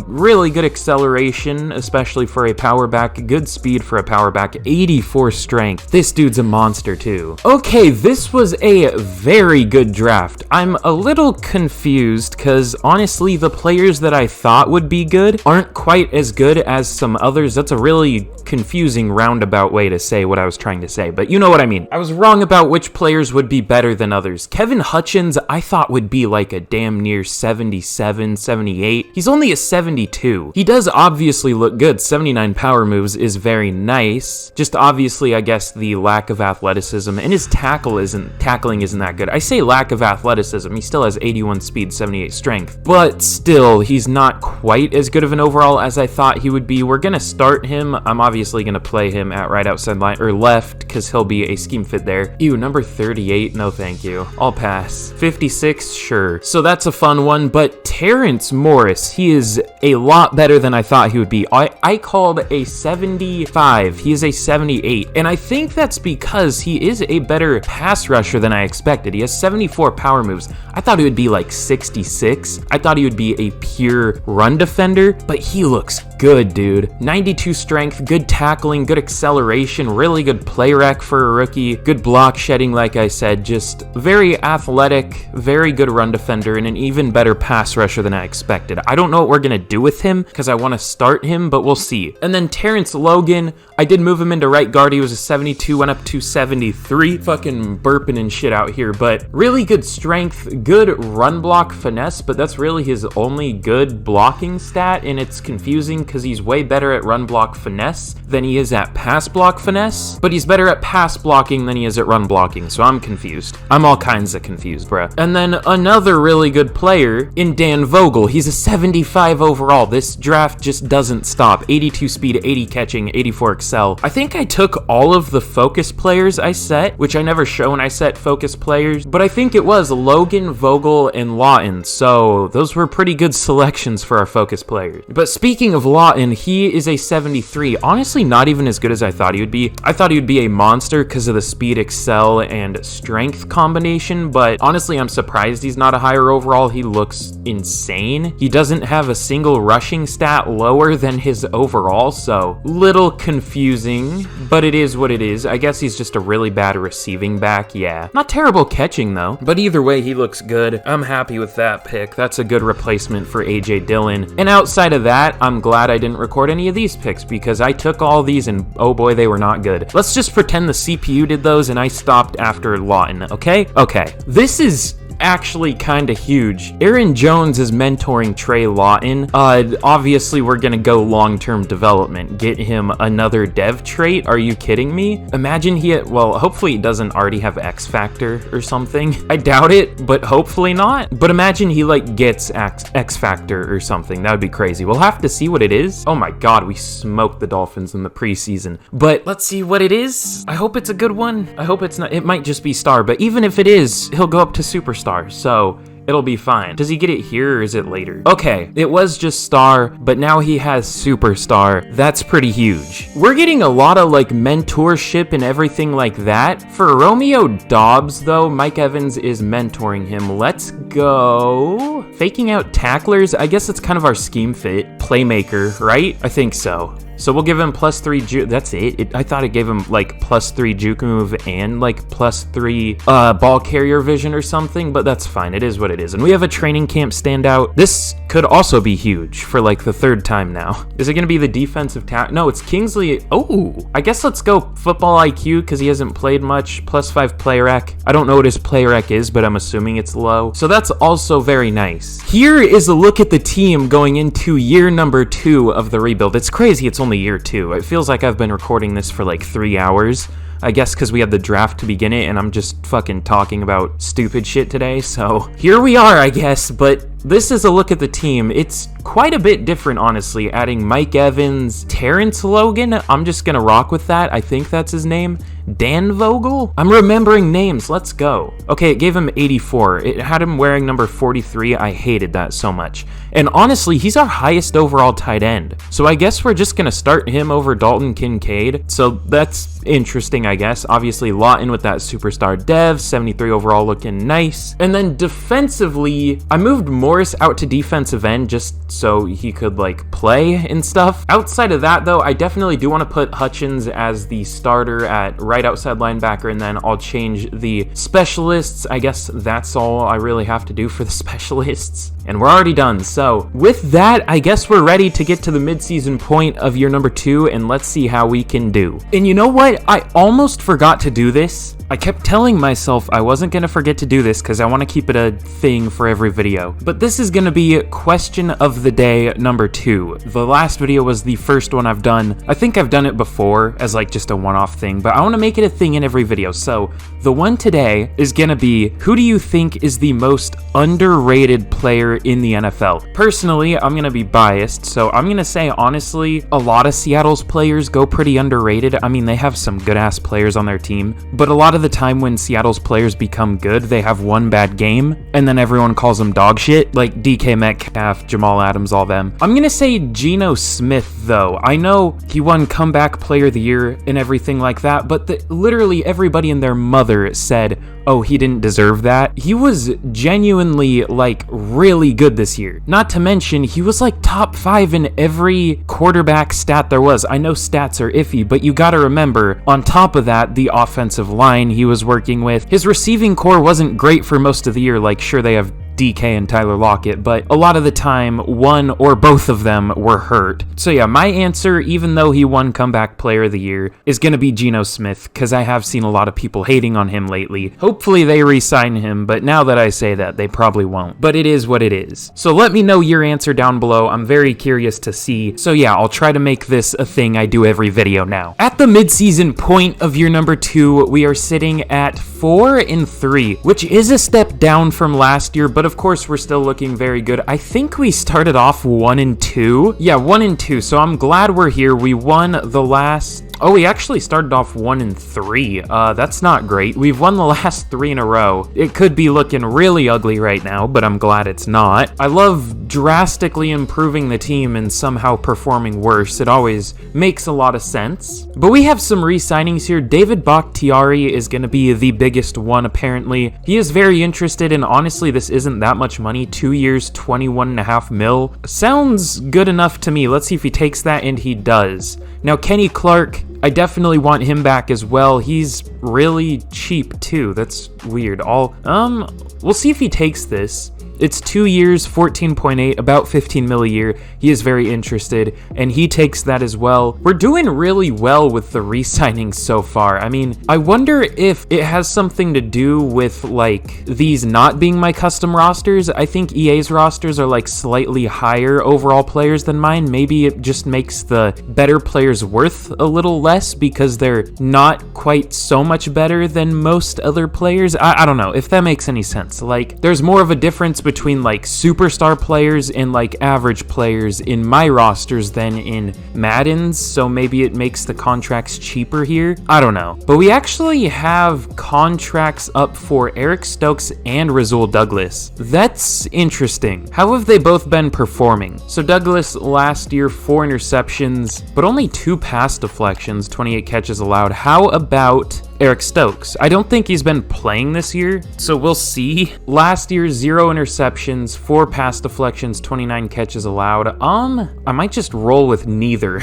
Really good acceleration, especially for a power back. Good speed for a power back. 84 strength. This dude's a monster too. Okay, this was a very good draft. I'm a little confused because honestly, the players that I thought would be good aren't quite as good as some others. That's a really confusing roundabout way to say what I was trying to say, but you know what I mean. I was wrong about which players would be better than others. Kevin Hutchins, I thought would be like a damn near 77, 78. He's only a 72. He does obviously look good. 79 power moves is very nice. Just obviously, I guess, the lack of athleticism, and his tackling isn't that good. I say lack of athleticism. He still has 81 speed, 78 strength, but still, he's not quite as good of an overall as I thought he would be. We're gonna start him. I'm obviously gonna play him at right outside line, or left, because he'll be a scheme fit there. Ew, number 38, no thank you. I'll pass. 56, sure. So that's a fun one, but Terrence Morris, he is a lot better than I thought he would be. I called a 75. He is a 78, and I think that's because he is a better pass rusher than I expected. He has 74 power moves. I thought he would be like 66. I thought he would be a pure run defender, but he looks good, dude. 92 strength, good tackling, good acceleration, really good play rec for a rookie, good block shedding, like I said, just very athletic, very good run defender, and an even better pass rusher than I expected. I don't know what we're gonna do with him because I want to start him, but we'll see. And then Terrence Logan, I did move him into right guard. He was a 72, went up to 73. Fucking burping and shit out here, but really really good strength, good run block finesse, but that's really his only good blocking stat, and it's confusing because he's way better at run block finesse than he is at pass block finesse, but he's better at pass blocking than he is at run blocking, so I'm confused. I'm all kinds of confused, bruh. And then another really good player in Dan Vogel. He's a 75 overall. This draft just doesn't stop. 82 speed, 80 catching, 84 excel. I think I took all of the focus players I set, which I never show when I set focus players, but I think it was Logan, Vogel, and Lawton, so those were pretty good selections for our focus players. But speaking of Lawton, he is a 73. Honestly, not even as good as I thought he would be. I thought he would be a monster because of the speed, excel, and strength combination, but honestly, I'm surprised he's not a higher overall. He looks insane. He doesn't have a single rushing stat lower than his overall, so little confusing, but it is what it is. I guess he's just a really bad receiving back, yeah. Not terrible catching though, but either way, he looks good. I'm happy with that pick. That's a good replacement for AJ Dillon. And outside of that, I'm glad I didn't record any of these picks because I took all these and oh boy, they were not good. Let's just pretend the CPU did those and I stopped after Lawton, okay? Okay, this is actually kind of huge. Aaron Jones is mentoring Trey Lawton. Obviously we're gonna go long-term development, get him another dev trait. Are you kidding me? Imagine well, hopefully he doesn't already have X Factor or something. I doubt it, but hopefully not. But imagine he like gets X Factor or something. That would be crazy. We'll have to see what it is. Oh my God, we smoked the Dolphins in the preseason, but let's see what it is. I hope it's a good one. I hope it's not. It might just be star, but even if it is, he'll go up to superstar. So it'll be fine. Does he get it here or is it later? Okay, it was just star, but now he has superstar. That's pretty huge. We're getting a lot of like mentorship and everything like that. For Romeo Dobbs though, Mike Evans is mentoring him. Let's go. Faking out tacklers. I guess it's kind of our scheme fit. Playmaker, right? I think so. So we'll give him +3 juke. That's it. I thought it gave him like +3 juke move and like +3 ball carrier vision or something, but that's fine. It is what it is. And we have a training camp standout. This could also be huge for like the third time now. Is it going to be the defensive tackle? No, it's Kingsley. Oh, I guess let's go football IQ because he hasn't played much. +5 play rec. I don't know what his play rec is, but I'm assuming it's low. So that's also very nice. Here is a look at the team going into year number 2 of the rebuild. It's crazy. It's only year 2. It feels like I've been recording this for like 3 hours. I guess because we had the draft to begin it and I'm just fucking talking about stupid shit today. So here we are, I guess, but this is a look at the team. It's quite a bit different, honestly. Adding Mike Evans, Terrence Logan. I'm just gonna rock with that. I think that's his name. Dan Vogel? I'm remembering names. Let's go. Okay, it gave him 84. It had him wearing number 43. I hated that so much. And honestly, he's our highest overall tight end. So I guess we're just gonna start him over Dalton Kincaid. So that's interesting, I guess. Obviously, Lawton with that superstar dev, 73 overall, looking nice. And then defensively, I moved Morris out to defensive end just so he could like play and stuff. Outside of that though, I definitely do want to put Hutchins as the starter at right outside linebacker, and then I'll change the specialists. I guess that's all I really have to do for the specialists. And we're already done. So with that, I guess we're ready to get to the midseason point of year number 2, and let's see how we can do. And you know what? I almost forgot to do this. I kept telling myself I wasn't going to forget to do this because I want to keep it a thing for every video. But this is going to be question of the day number 2. The last video was the first one I've done. I think I've done it before as like just a one-off thing, but I want to make it a thing in every video. So the one today is going to be, who do you think is the most underrated player in the NFL? Personally, I'm going to be biased, so I'm going to say honestly, a lot of Seattle's players go pretty underrated. I mean, they have some good-ass players on their team, but a lot of the time when Seattle's players become good, they have one bad game, and then everyone calls them dog shit, like DK Metcalf, Jamal Adams, all them. I'm going to say Geno Smith, though. I know he won Comeback Player of the Year and everything like that, but literally everybody and their mother said, oh, he didn't deserve that. He was genuinely, like, really good this year. Not to mention, he was, like, top 5 in every quarterback stat there was. I know stats are iffy, but you gotta remember, on top of that, the offensive line he was working with. His receiving core wasn't great for most of the year. Like, sure, they have DK and Tyler Lockett, but a lot of the time, one or both of them were hurt. So yeah, my answer, even though he won Comeback Player of the Year, is going to be Geno Smith, because I have seen a lot of people hating on him lately. Hopefully they re-sign him, but now that I say that, they probably won't. But it is what it is. So let me know your answer down below. I'm very curious to see. So yeah, I'll try to make this a thing I do every video now. At the midseason point of year number 2, we are sitting at 4-3, which is a step down from last year, but of course we're still looking very good. I think we started off 1-2. Yeah, 1-2. So I'm glad we're here. We won the last... Oh, we actually started off 1-3. That's not great. We've won the last 3 in a row. It could be looking really ugly right now, but I'm glad it's not. I love drastically improving the team and somehow performing worse. It always makes a lot of sense. But we have some re-signings here. David Bakhtiari is going to be the biggest one, apparently. He is very interested, and honestly, this isn't that much money. 2 years, 21.5 mil. Sounds good enough to me. Let's see if he takes that, and he does. Now, Kenny Clark, I definitely want him back as well. He's really cheap too. That's weird. We'll see if he takes this. It's 2 years, 14.8, about 15 mil a year. He is very interested, and he takes that as well. We're doing really well with the re-signings so far. I mean, I wonder if it has something to do with, like, these not being my custom rosters. I think EA's rosters are, like, slightly higher overall players than mine. Maybe it just makes the better players worth a little less because they're not quite so much better than most other players. I don't know if that makes any sense. Like, there's more of a difference between like superstar players and like average players in my rosters than in Madden's, so maybe it makes the contracts cheaper here. I don't know. But we actually have contracts up for Eric Stokes and Rasul Douglas. That's interesting. How have they both been performing? So Douglas last year, 4 interceptions, but only 2 pass deflections, 28 catches allowed. How about Eric Stokes? I don't think he's been playing this year, so we'll see. Last year, 0 interceptions, 4 pass deflections, 29 catches allowed. I might just roll with neither.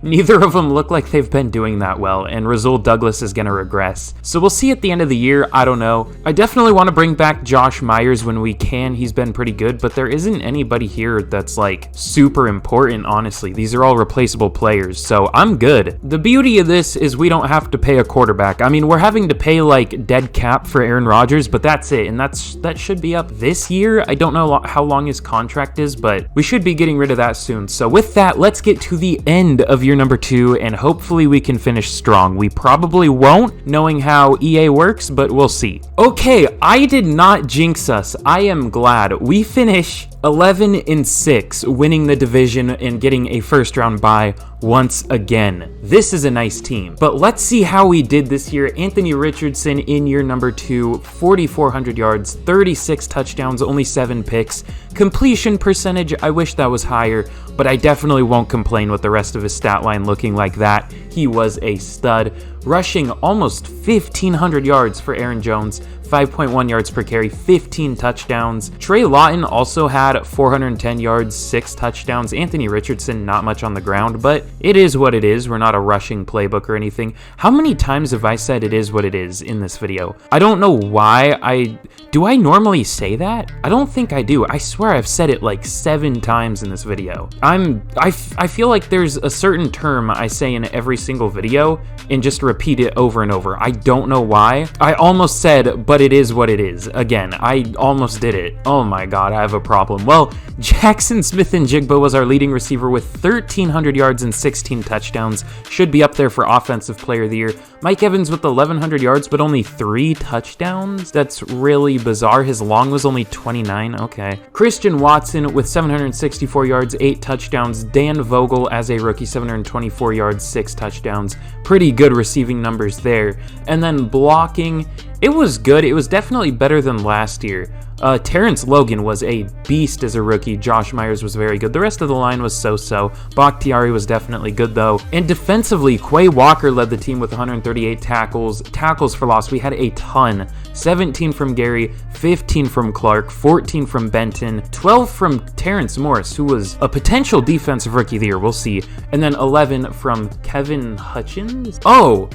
Neither of them look like they've been doing that well, and Rasul Douglas is gonna regress. So we'll see at the end of the year. I don't know. I definitely want to bring back Josh Myers when we can. He's been pretty good, but there isn't anybody here that's like super important, honestly. These are all replaceable players, so I'm good. The beauty of this is we don't have to pay a quarterback. I mean, we're having to pay like dead cap for Aaron Rodgers, but that's it, and that should be up this year. I don't know how long his contract is, but we should be getting rid of that soon. So with that, let's get to the end of year number 2, and hopefully we can finish strong. We probably won't, knowing how EA works, but we'll see. Okay, I did not jinx us. I am glad. We finish 11-6, winning the division and getting a first round bye once again. This is a nice team. But let's see how we did this year. Anthony Richardson in year number 2, 4,400 yards, 36 touchdowns, only 7 picks. Completion percentage, I wish that was higher, but I definitely won't complain with the rest of his stat line looking like that. He was a stud. Rushing almost 1,500 yards for Aaron Jones, 5.1 yards per carry, 15 touchdowns. Trey Lawton also had 410 yards, 6 touchdowns. Anthony Richardson, not much on the ground, but it is what it is. We're not a rushing playbook or anything. How many times have I said it is what it is in this video? I don't know why. Do I normally say that? I don't think I do. I swear I've said it like 7 times in this video. I feel like there's a certain term I say in every single video and just repeat it over and over. I don't know why. I almost said, but it is what it is. Again, I almost did it. Oh my god, I have a problem. Well, Jackson Smith-Njigba was our leading receiver with 1,300 yards and 16 touchdowns. Should be up there for Offensive Player of the Year. Mike Evans with 1,100 yards, but only 3 touchdowns? That's really bizarre. His long was only 29. Okay. Christian Watson with 764 yards, 8 touchdowns. Dan Vogel as a rookie, 724 yards, 6 touchdowns. Pretty good receiving numbers there. And then blocking, it was good. It was definitely better than last year. Terrence Logan was a beast as a rookie. Josh Myers was very good. The rest of the line was so-so. Bakhtiari was definitely good, though. And defensively, Quay Walker led the team with 138 tackles. Tackles for loss, we had a ton. 17 from Gary, 15 from Clark, 14 from Benton, 12 from Terrence Morris, who was a potential defensive rookie of the year. We'll see. And then 11 from Kevin Hutchins. Oh,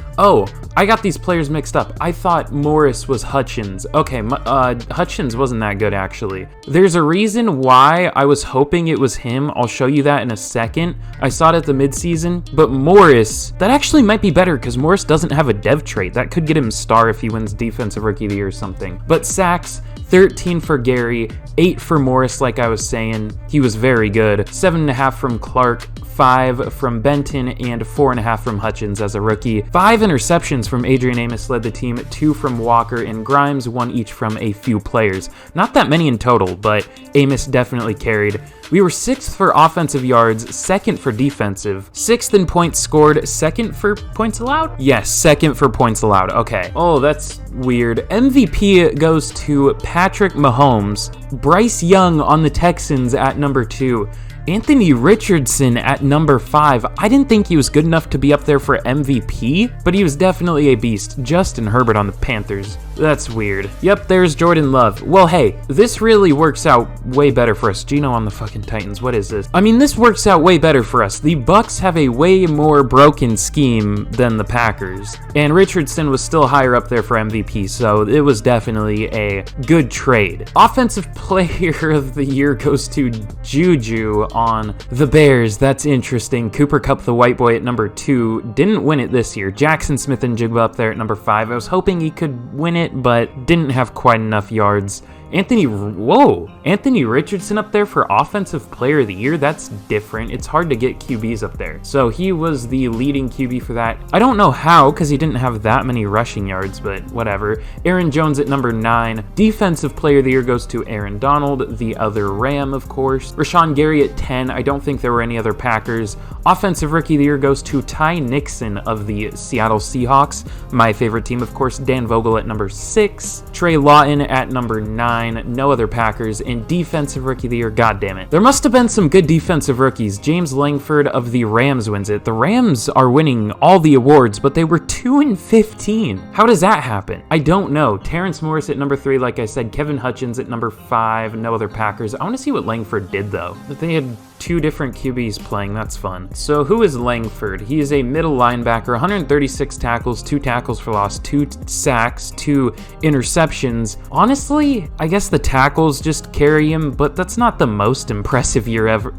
I got these players mixed up. I thought Morris was Hutchins. Okay, Hutchins was wasn't that good, actually. There's a reason why I was hoping it was him. I'll show you that in a second. I saw it at the midseason, but Morris, that actually might be better because Morris doesn't have a dev trait. That could get him star if he wins Defensive Rookie of the Year or something. But sacks, 13 for Gary, 8 for Morris, like I was saying. He was very good. 7.5 from Clark, 5 from Benton, and 4.5 from Hutchins as a rookie. 5 interceptions from Adrian Amos led the team, 2 from Walker and Grimes, 1 each from a few players. Not that many in total, but Amos definitely carried. We were 6th for offensive yards, 2nd for defensive, 6th in points scored, 2nd for points allowed? Yes, 2nd for points allowed. Okay. Oh, that's weird. MVP goes to Patrick Mahomes, Bryce Young on the Texans at number 2, Anthony Richardson at number 5. I didn't think he was good enough to be up there for MVP, but he was definitely a beast. Justin Herbert on the Panthers. That's weird. Yep, there's Jordan Love. Well, hey, this really works out way better for us. Gino on the fucking Titans. What is this? I mean, this works out way better for us. The Bucks have a way more broken scheme than the Packers, and Richardson was still higher up there for MVP, so it was definitely a good trade. Offensive Player of the Year goes to Juju on the Bears. That's interesting. Cooper Kupp, the white boy, at number 2. Didn't win it this year. Jackson Smith and Jigba up there at number 5. I was hoping he could win it, but didn't have quite enough yards. Anthony Richardson up there for Offensive Player of the Year. That's different. It's hard to get QBs up there. So he was the leading QB for that. I don't know how, because he didn't have that many rushing yards, but whatever. Aaron Jones at number 9. Defensive Player of the Year goes to Aaron Donald, the other Ram, of course. Rashawn Gary at 10. I don't think there were any other Packers. Offensive Rookie of the Year goes to Ty Nixon of the Seattle Seahawks. My favorite team, of course. Dan Vogel at number 6. Trey Lawton at number 9. No other Packers. And Defensive Rookie of the Year, goddammit. There must have been some good defensive rookies. James Langford of the Rams wins it. The Rams are winning all the awards, but they were 2-15. How does that happen? I don't know. Terrence Morris at number 3, like I said. Kevin Hutchins at number 5. No other Packers. I want to see what Langford did, though. They had 2 different QBs playing. That's fun. So who is Langford? He is a middle linebacker, 136 tackles, 2 tackles for loss, 2 sacks, 2 interceptions. Honestly, I guess the tackles just carry him, but that's not the most impressive year ever.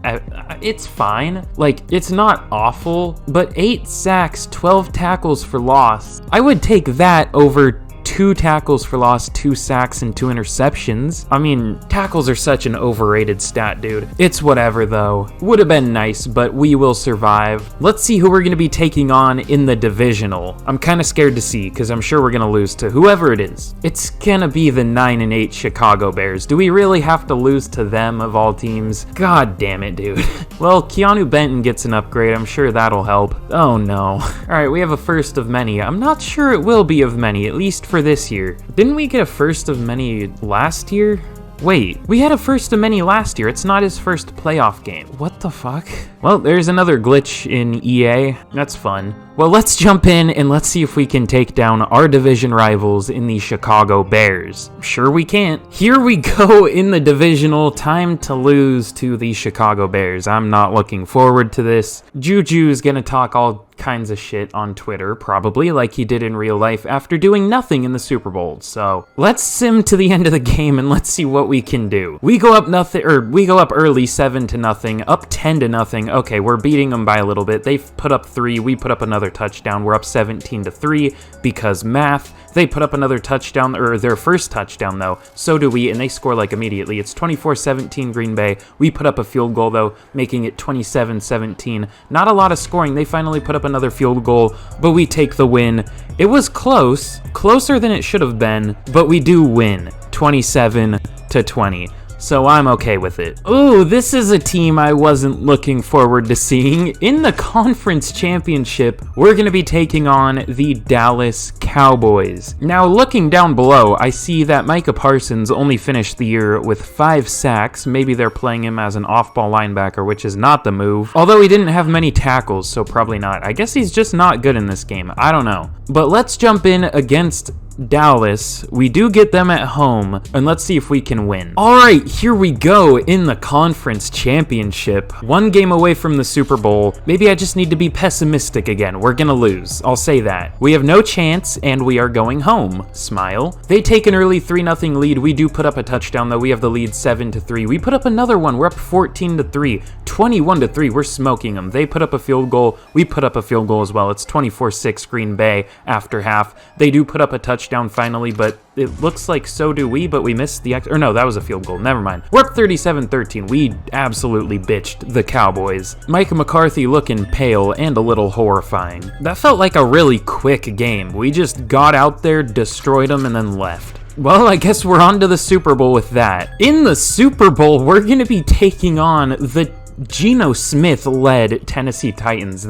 It's fine. Like, it's not awful, but 8 sacks, 12 tackles for loss. I would take that over 2 tackles for loss, 2 sacks, and 2 interceptions. I mean, tackles are such an overrated stat, dude. It's whatever, though. Would have been nice, but we will survive. Let's see who we're going to be taking on in the divisional. I'm kind of scared to see, because I'm sure we're going to lose to whoever it is. It's going to be the 9-8 Chicago Bears. Do we really have to lose to them, of all teams? God damn it, dude. Well, Keanu Benton gets an upgrade. I'm sure that'll help. Oh, no. All right, we have a first of many. I'm not sure it will be of many, at least for this year. Didn't we get a first of many last year? Wait, we had a first of many last year. It's not his first playoff game. What the fuck? Well, there's another glitch in EA. That's fun. Well, let's jump in and let's see if we can take down our division rivals in the Chicago Bears. Sure we can't. Here we go in the divisional. Time to lose to the Chicago Bears. I'm not looking forward to this. Juju's gonna talk all kinds of shit on Twitter, probably like he did in real life after doing nothing in the Super Bowl. So let's sim to the end of the game and let's see what we can do. We go up early 7-0, up 10-0. Okay, we're beating them by a little bit. They've put up 3, we put up another touchdown. We're up 17-3 because math. They put up another touchdown, or their first touchdown though. So do we, and they score like immediately. It's 24-17 Green Bay. We put up a field goal though, making it 27-17. Not a lot of scoring. They finally put up another field goal, but we take the win. It was close, closer than it should have been, but we do win 27-20. So I'm okay with it. Ooh, this is a team I wasn't looking forward to seeing. In the conference championship, we're going to be taking on the Dallas Cowboys. Now, looking down below, I see that Micah Parsons only finished the year with 5 sacks. Maybe they're playing him as an off-ball linebacker, which is not the move. Although he didn't have many tackles, so probably not. I guess he's just not good in this game. I don't know. But let's jump in against Dallas. We do get them at home, and let's see if we can win. All right, here we go in the conference championship. One game away from the Super Bowl. Maybe I just need to be pessimistic again. We're gonna lose. I'll say that. We have no chance, and we are going home. Smile. They take an early 3-0 lead. We do put up a touchdown, though. We have the lead 7-3. We put up another one. We're up 14-3. 21-3. We're smoking them. They put up a field goal. We put up a field goal as well. It's 24-6 Green Bay after half. They do put up a touchdown finally, but it looks like so do we, but we missed the or no, that was a field goal. Never mind. We're up 37-13. We absolutely bitched the Cowboys. Mike McCarthy looking pale and a little horrifying. That felt like a really quick game. We just got out there, destroyed them, and then left. Well, I guess we're on to the Super Bowl with that. In the Super Bowl, we're going to be taking on the Geno Smith-led Tennessee Titans.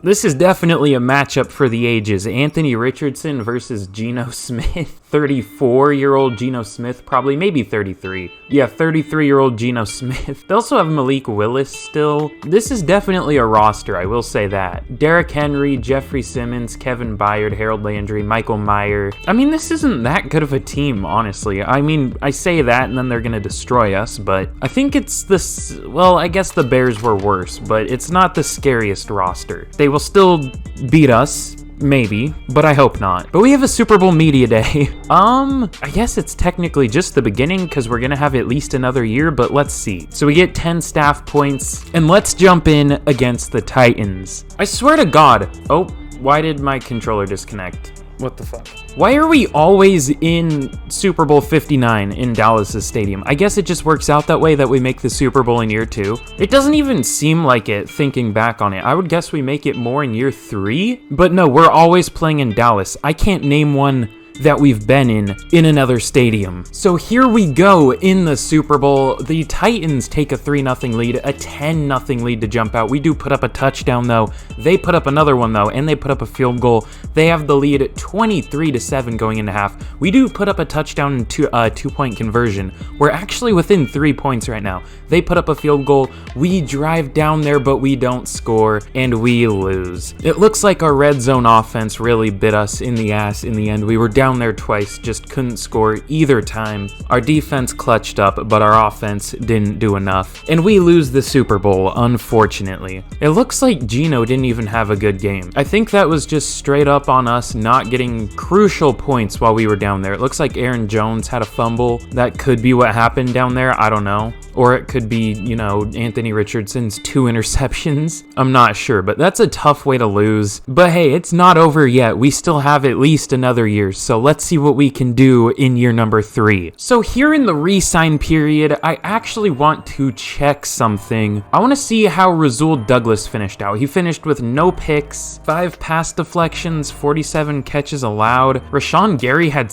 This is definitely a matchup for the ages. Anthony Richardson versus Geno Smith. 34-year-old Geno Smith, probably, maybe 33. Yeah, 33-year-old Geno Smith. They also have Malik Willis still. This is definitely a roster, I will say that. Derrick Henry, Jeffrey Simmons, Kevin Byard, Harold Landry, Michael Mayer. I mean, this isn't that good of a team, honestly. I mean, I say that and then they're gonna destroy us, but I think it's this, well, I guess the Bears were worse, but it's not the scariest roster. They will still beat us, maybe, but I hope not. But we have a Super Bowl media day. I guess it's technically just the beginning because we're gonna have at least another year, but let's see. So we get 10 staff points, and let's jump in against the Titans. I swear to God. Oh, why did my controller disconnect? What the fuck? Why are we always in Super Bowl 59 in Dallas' stadium? I guess it just works out that way that we make the Super Bowl in year 2. It doesn't even seem like it thinking back on it. I would guess we make it more in year 3, but no, we're always playing in Dallas. I can't name one that we've been in another stadium. So here we go in the Super Bowl. The Titans take a 3-0 lead, a 10-0 lead to jump out. We do put up a touchdown though. They put up another one though, and they put up a field goal. They have the lead 23-7 going into half. We do put up a touchdown and two-point conversion. We're actually within 3 points right now. They put up a field goal. We drive down there, but we don't score, and we lose. It looks like our red zone offense really bit us in the ass in the end. We were down there twice, just couldn't score either time. Our defense clutched up, but our offense didn't do enough. And we lose the Super Bowl, unfortunately. It looks like Geno didn't even have a good game. I think that was just straight up on us not getting crucial points while we were down there. It looks like Aaron Jones had a fumble. That could be what happened down there. I don't know. Or it could be, you know, Anthony Richardson's 2 interceptions. I'm not sure, but that's a tough way to lose. But hey, it's not over yet. We still have at least another year, so let's see what we can do in year number 3. So here in the re-sign period, I actually want to check something. I want to see how Rasul Douglas finished out. He finished with no picks, 5 pass deflections, 47 catches allowed. Rashawn Gary had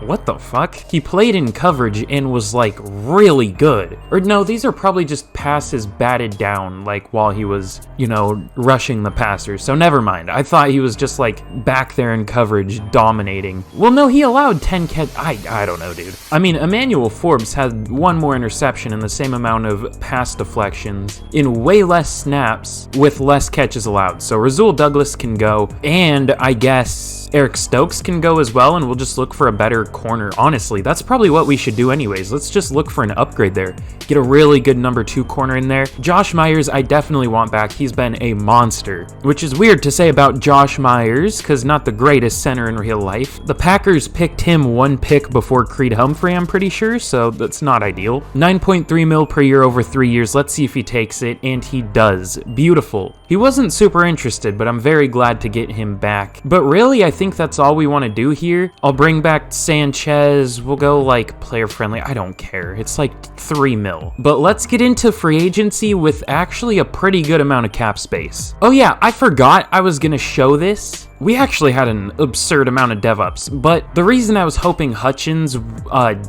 what the fuck? He played in coverage and was like really good. Or no, these are probably just passes batted down, like while he was, you know, rushing the passers. So never mind. I thought he was just like back there in coverage dominating. Well, no, he allowed 10 catch. I don't know, dude. I mean, Emmanuel Forbes had 1 more interception and the same amount of pass deflections in way less snaps with less catches allowed. So Rasul Douglas can go, and I guess Eric Stokes can go as well, and we'll just look for a better corner. Honestly, that's probably what we should do anyways. Let's just look for an upgrade there. Get a really good number 2 corner in there. Josh Myers, I definitely want back. He's been a monster, which is weird to say about Josh Myers because not the greatest center in real life. The Packers picked him 1 pick before Creed Humphrey, I'm pretty sure, so that's not ideal. 9.3 mil per year over 3 years. Let's see if he takes it, and he does. Beautiful. He wasn't super interested, but I'm very glad to get him back. But really, I think that's all we want to do here. I'll bring back Sanchez. We'll go like player friendly. I don't care. It's like 3 mil. But let's get into free agency with actually a pretty good amount of cap space. Oh yeah, I forgot I was gonna show this. We actually had an absurd amount of dev-ups, but the reason I was hoping Hutchins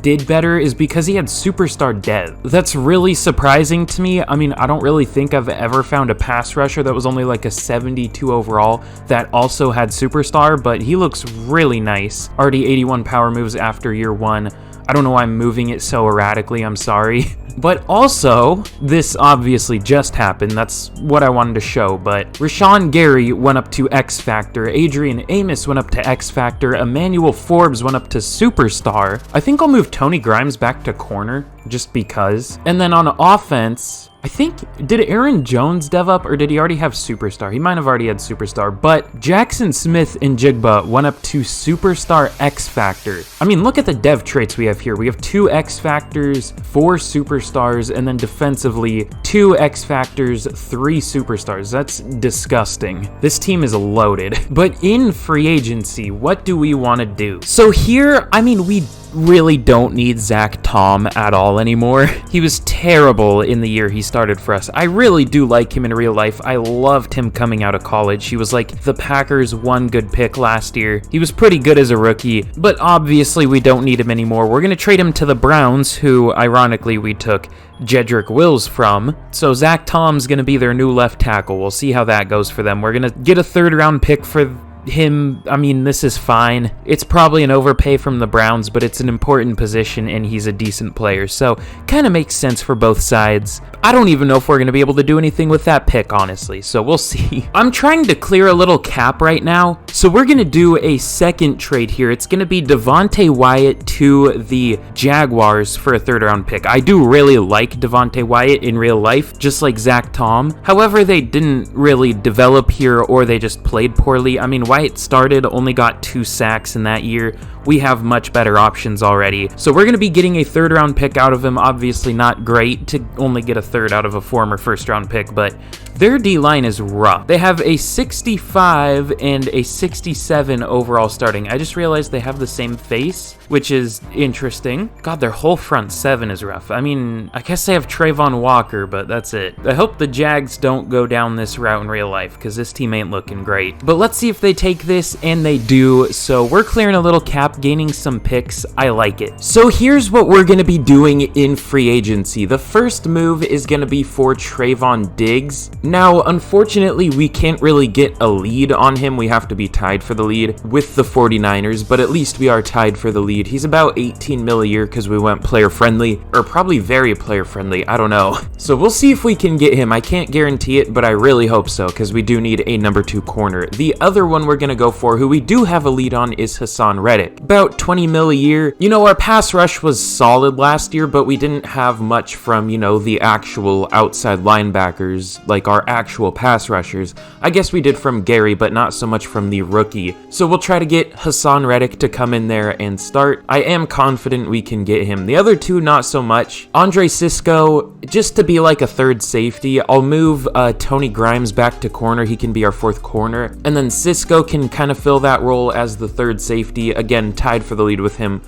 did better is because he had superstar dev. That's really surprising to me. I mean, I don't really think I've ever found a pass rusher that was only like a 72 overall that also had superstar, but he looks really nice. Already 81 power moves after year 1. I don't know why I'm moving it so erratically, I'm sorry. But also, this obviously just happened, that's what I wanted to show, but Rashawn Gary went up to X Factor, Adrian Amos went up to X Factor, Emmanuel Forbes went up to Superstar. I think I'll move Tony Grimes back to corner, just because. And then on offense, I think, did Aaron Jones dev up, or did he already have Superstar? He might have already had Superstar, but Jackson Smith and Jigba went up to Superstar X Factor. I mean, look at the dev traits we have here. We have 2 X Factors, 4 Superstars, and then defensively, 2 X Factors, 3 Superstars. That's disgusting. This team is loaded. But in free agency, what do we want to do? So here, I mean, we really don't need Zach Tom at all anymore. He was terrible in the year he started for us. I really do like him in real life. I loved him coming out of college. He was like the Packers' one good pick last year. He was pretty good as a rookie, but obviously we don't need him anymore. We're going to trade him to the Browns, who ironically we took Jedrick Wills from. So Zach Tom's going to be their new left tackle. We'll see how that goes for them. We're going to get a 3rd round pick for him. I mean, this is fine. It's probably an overpay from the Browns, but it's an important position and he's a decent player, so kind of makes sense for both sides. I don't even know if we're going to be able to do anything with that pick, honestly, so we'll see. I'm trying to clear a little cap right now, so we're going to do a second trade here. It's going to be Devontae Wyatt to the Jaguars for a 3rd round pick. I do really like Devontae Wyatt in real life, just like Zach Tom. However, they didn't really develop here, or they just played poorly. I mean, Wyatt started, only got 2 sacks in that year. We have much better options already. So we're going to be getting a 3rd round pick out of him. Obviously not great to only get a 3rd out of a former 1st round pick, but their D-line is rough. They have a 65 and a 67 overall starting. I just realized they have the same face, which is interesting. God, their whole front 7 is rough. I mean, I guess they have Trayvon Walker, but that's it. I hope the Jags don't go down this route in real life, because this team ain't looking great. But let's see if they take this, and they do. So we're clearing a little cap, gaining some picks. I like it. So here's what we're going to be doing in free agency. The first move is going to be for Trayvon Diggs. Now, unfortunately, we can't really get a lead on him. We have to be tied for the lead with the 49ers, but at least we are tied for the lead. He's about 18 mil a year because we went player friendly, or probably very player friendly. I don't know. So we'll see if we can get him. I can't guarantee it, but I really hope so, because we do need a number 2 corner. The other one we're going to go for, who we do have a lead on, is Hassan Reddick. About 20 mil a year. You know, our pass rush was solid last year, but we didn't have much from, you know, the actual outside linebackers, like our actual pass rushers. I guess we did from Gary, but not so much from the rookie. So we'll try to get Hassan Reddick to come in there and start. I am confident we can get him. The other 2, not so much. Andre Cisco, just to be like a 3rd safety. I'll move Tony Grimes back to corner. He can be our 4th corner. And then Cisco can kind of fill that role as the 3rd safety. Again, tied for the lead with him,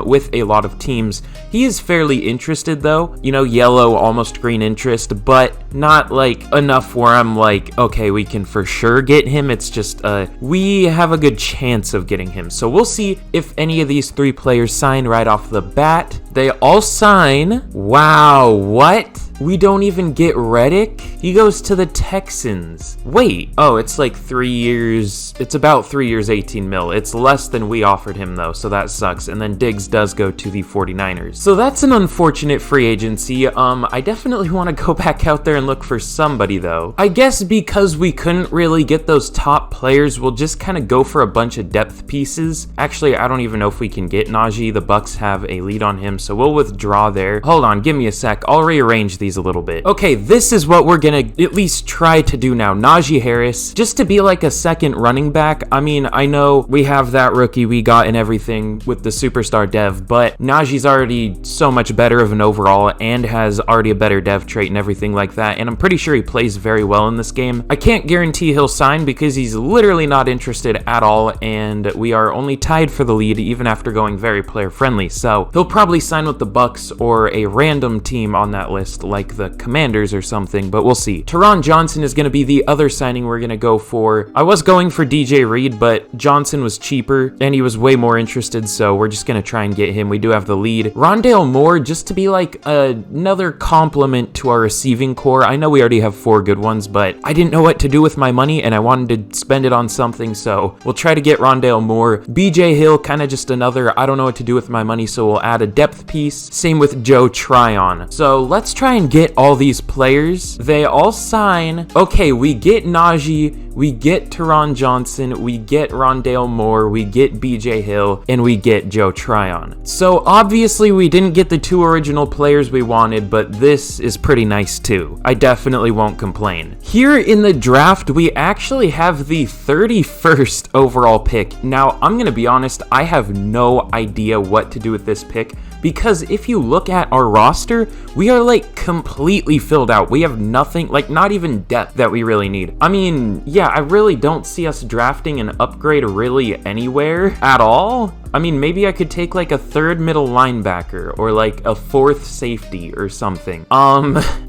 with a lot of teams. He is fairly interested though. You know, yellow, almost green interest, but not like enough where I'm like, okay, we can for sure get him. It's just, we have a good chance of getting him. So we'll see if any of these 3 players sign right off the bat. They all sign. Wow, what? We don't even get Reddick? He goes to the Texans. Wait, oh, it's like 3 years. It's about 3 years, 18 mil. It's less than we offered him though, so that sucks. And then Diggs does go to the 49ers. So that's an unfortunate free agency. I definitely want to go back out there and look for somebody though. I guess because we couldn't really get those top players, we'll just kind of go for a bunch of depth pieces. Actually, I don't even know if we can get Najee. The Bucks have a lead on him, so we'll withdraw there. Hold on, give me a sec. I'll rearrange these a little bit. Okay, this is what we're gonna at least try to do now. Najee Harris, just to be like a 2nd running back. I mean, I know we have that rookie we got and everything with the superstar dev, but Najee's already so much better of an overall and has already a better dev trait and everything like that, and I'm pretty sure he plays very well in this game. I can't guarantee he'll sign because he's literally not interested at all, and we are only tied for the lead even after going very player friendly, so he'll probably sign with the Bucks or a random team on that list like like the Commanders or something, but we'll see. Teron Johnson is going to be the other signing we're going to go for. I was going for DJ Reed, but Johnson was cheaper and he was way more interested, so we're just going to try and get him. We do have the lead. Rondale Moore, just to be like another compliment to our receiving core. I know we already have 4 good ones, but I didn't know what to do with my money and I wanted to spend it on something, so we'll try to get Rondale Moore. BJ Hill, kind of just another, I don't know what to do with my money, so we'll add a depth piece. Same with Joe Tryon. So let's try and get all these players. They all sign. Okay, we get Najee, we get Teron Johnson, we get Rondale Moore, we get BJ Hill, and we get Joe Tryon. So obviously we didn't get the 2 original players we wanted, but this is pretty nice too. I definitely won't complain. Here in the draft, we actually have the 31st overall pick. Now, I'm gonna be honest, I have no idea what to do with this pick, because if you look at our roster, we are like completely filled out. We have nothing, like not even depth that we really need. I mean, yeah, I really don't see us drafting an upgrade really anywhere at all. I mean, maybe I could take like a 3rd middle linebacker or like a 4th safety or something.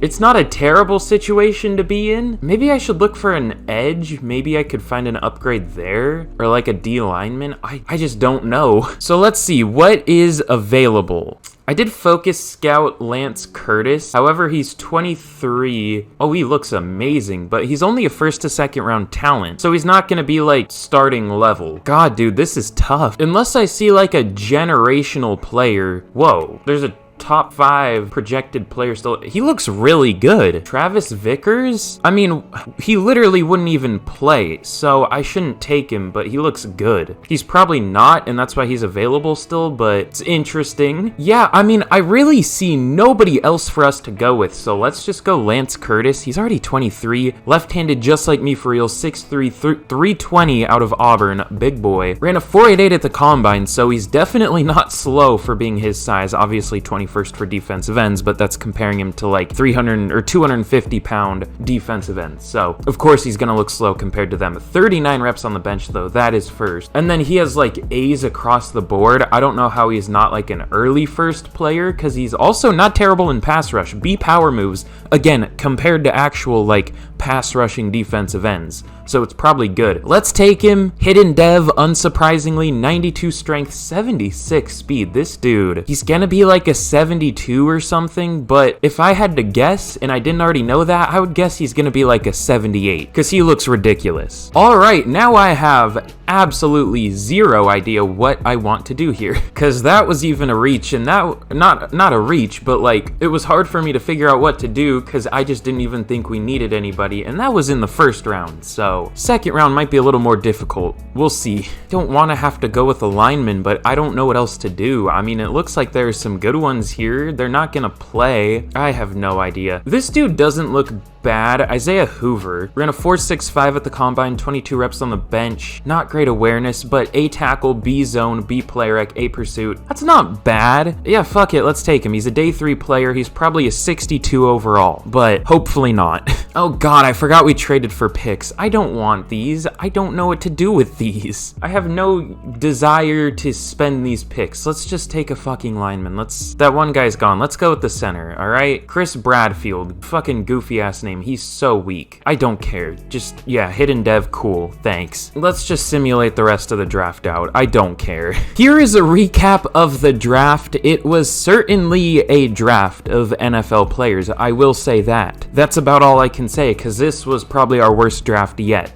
It's not a terrible situation to be in. Maybe I should look for an edge. Maybe I could find an upgrade there, or like a D lineman. I just don't know. So let's see what is available. I did focus scout Lance Curtis. However, he's 23. Oh, he looks amazing, but he's only a 1st to 2nd round talent, so he's not gonna be like starting level. God, dude, this is tough. Unless I see like a generational player. Whoa, there's a top 5 projected player still. He looks really good. Travis Vickers? I mean, he literally wouldn't even play, so I shouldn't take him, but he looks good. He's probably not, and that's why he's available still, but it's interesting. Yeah, I mean, I really see nobody else for us to go with, so let's just go Lance Curtis. He's already 23, left-handed just like me for real, 6'3", 320 out of Auburn, big boy. Ran a 4.88 at the combine, so he's definitely not slow for being his size, obviously 21st for defensive ends, but that's comparing him to like 300 or 250 pound defensive ends. So of course he's gonna look slow compared to them. 39 reps on the bench though, that is first. And then he has like A's across the board. I don't know how he's not like an early first player, because he's also not terrible in pass rush. B power moves, again, compared to actual like pass rushing defensive ends. So it's probably good. Let's take him. Hidden dev, unsurprisingly, 92 strength, 76 speed. This dude, he's gonna be like a 72 or something, but if I had to guess, and I didn't already know that, I would guess he's gonna be like a 78, because he looks ridiculous. All right, now I have absolutely zero idea what I want to do here, because that was even a reach, and that, not a reach, but like, it was hard for me to figure out what to do, because I just didn't even think we needed anybody, and that was in the 1st round, so 2nd round might be a little more difficult. We'll see. Don't want to have to go with a lineman, but I don't know what else to do. I mean, it looks like there's some good ones here. They're not gonna play. I have no idea. This dude doesn't look bad. Isaiah Hoover ran a 4.65 at the combine, 22 reps on the bench. Not great awareness, but A tackle, B zone, B play rec, A pursuit. That's not bad. Yeah, fuck it, let's take him. He's a day 3 player. He's probably a 62 overall, but hopefully not. Oh god, I forgot we traded for picks. I don't want these. I don't know what to do with these. I have no desire to spend these picks. Let's just take a fucking lineman. That one guy's gone. Let's go with the center, all right? Chris Bradfield, fucking goofy ass name. He's so weak. I don't care. Just, yeah, hidden dev, cool, thanks. Let's just simulate the rest of the draft out. I don't care. Here is a recap of the draft. It was certainly a draft of NFL players. I will say that. That's about all I can say, because this was probably our worst draft yet.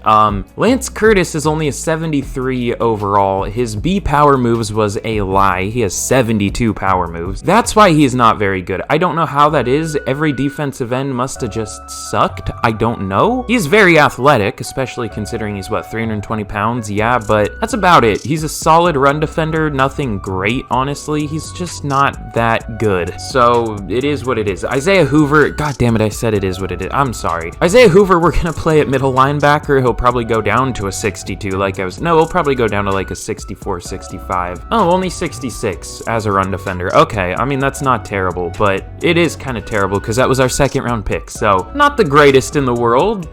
Lance Curtis is only a 73 overall. His B power moves was a lie. He has 72 power moves. That's why he's not very good. I don't know how that is. Every defensive end must have just sucked. I don't know. He's very athletic, especially considering he's, what, 320 pounds? Yeah, but that's about it. He's a solid run defender. Nothing great, honestly. He's just not that good. So it is what it is. Isaiah Hoover, god damn it, I said it is what it is. I'm sorry. Isaiah Hoover, we're gonna play at middle linebacker. linebacker, he'll probably go down to a 62 no, he'll probably go down to like a 64, 65. Oh, only 66 as a run defender. Okay, I mean, that's not terrible, but it is kind of terrible because that was our second round pick, so not the greatest in the world.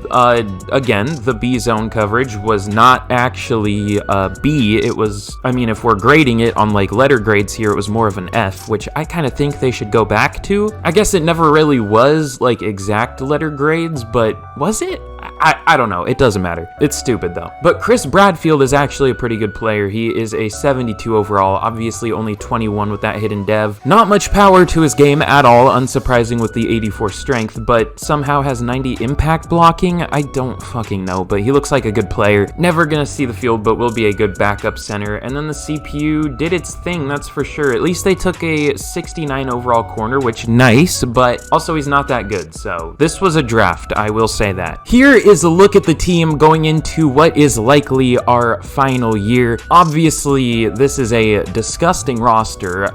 Again, the B zone coverage was not actually B. It was, I mean, if we're grading it on like letter grades here, it was more of an F, which I kind of think they should go back to. I guess it never really was like exact letter grades, but was it? I don't know. It doesn't matter. It's stupid though. But Chris Bradfield is actually a pretty good player. He is a 72 overall, obviously only 21 with that hidden dev. Not much power to his game at all, unsurprising with the 84 strength, but somehow has 90 impact blocking. I don't fucking know, but he looks like a good player. Never gonna see the field, but will be a good backup center. And then the CPU did its thing, that's for sure. At least they took a 69 overall corner, which nice, but also he's not that good. So this was a draft, I will say that. Here is a look at the team going into what is likely our final year. Obviously, this is a disgusting roster.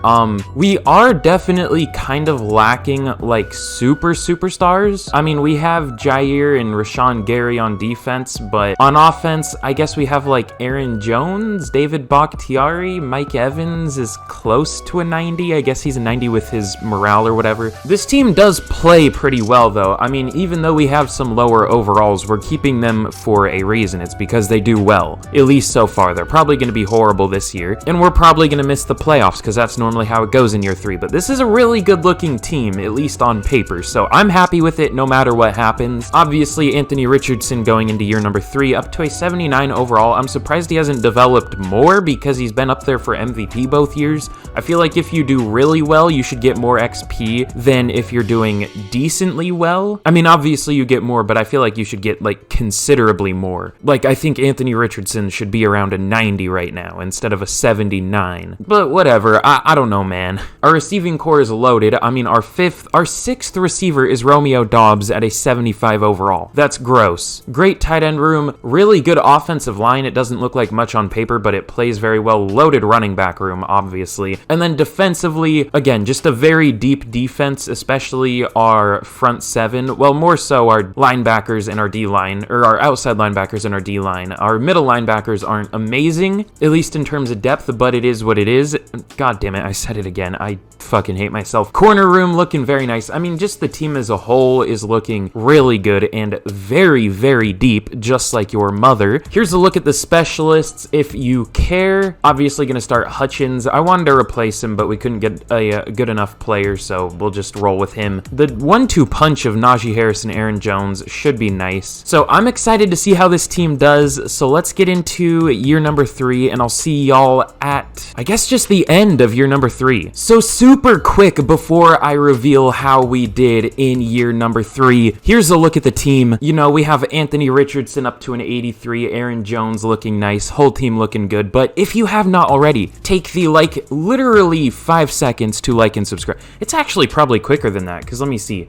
We are definitely kind of lacking like superstars. I mean, we have Jair and Rashawn Gary on defense, but on offense, I guess we have like Aaron Jones, David Bakhtiari, Mike Evans is close to a 90. I guess he's a 90 with his morale or whatever. This team does play pretty well though. I mean, even though we have some lower overalls, we're keeping them for a reason. It's because they do well, at least so far. They're probably going to be horrible this year, and we're probably going to miss the playoffs because that's normally how it goes in year 3, but this is a really good looking team, at least on paper, so I'm happy with it no matter what happens. Obviously, Anthony Richardson going into year number 3 up to a 79 overall. I'm surprised he hasn't developed more because he's been up there for MVP both years. I feel like if you do really well, you should get more XP than if you're doing decently well. I mean, obviously you get more, but I feel like you should get like considerably more. Like, I think Anthony Richardson should be around a 90 right now instead of a 79. But whatever, I don't know, man. Our receiving core is loaded. I mean, our 6th receiver is Romeo Doubs at a 75 overall. That's gross. Great tight end room, really good offensive line. It doesn't look like much on paper, but it plays very well. Loaded running back room, obviously. And then defensively, again, just a very deep defense, especially our front 7. Well, more so our linebackers and our D-line, or our outside linebackers and our D-line. Our middle linebackers aren't amazing, at least in terms of depth, but it is what it is. God damn it, I said it again. I fucking hate myself. Corner room looking very nice. I mean, just the team as a whole is looking really good and very, very deep, just like your mother. Here's a look at the specialists, if you care. Obviously gonna start Hutchins. I wanted to replace him, but we couldn't get a good enough player, so we'll just roll with him. The 1-2 punch of Najee Harris and Aaron Jones should be nice. So I'm excited to see how this team does, so let's get into year number 3, and I'll see y'all at, I guess, just the end of year number 3. So super quick before I reveal how we did in year number 3, here's a look at the team. You know, we have Anthony Richardson up to an 83, Aaron Jones looking nice, whole team looking good, but if you have not already, take the, literally 5 seconds to like and subscribe. It's actually probably quicker than that, because let me see.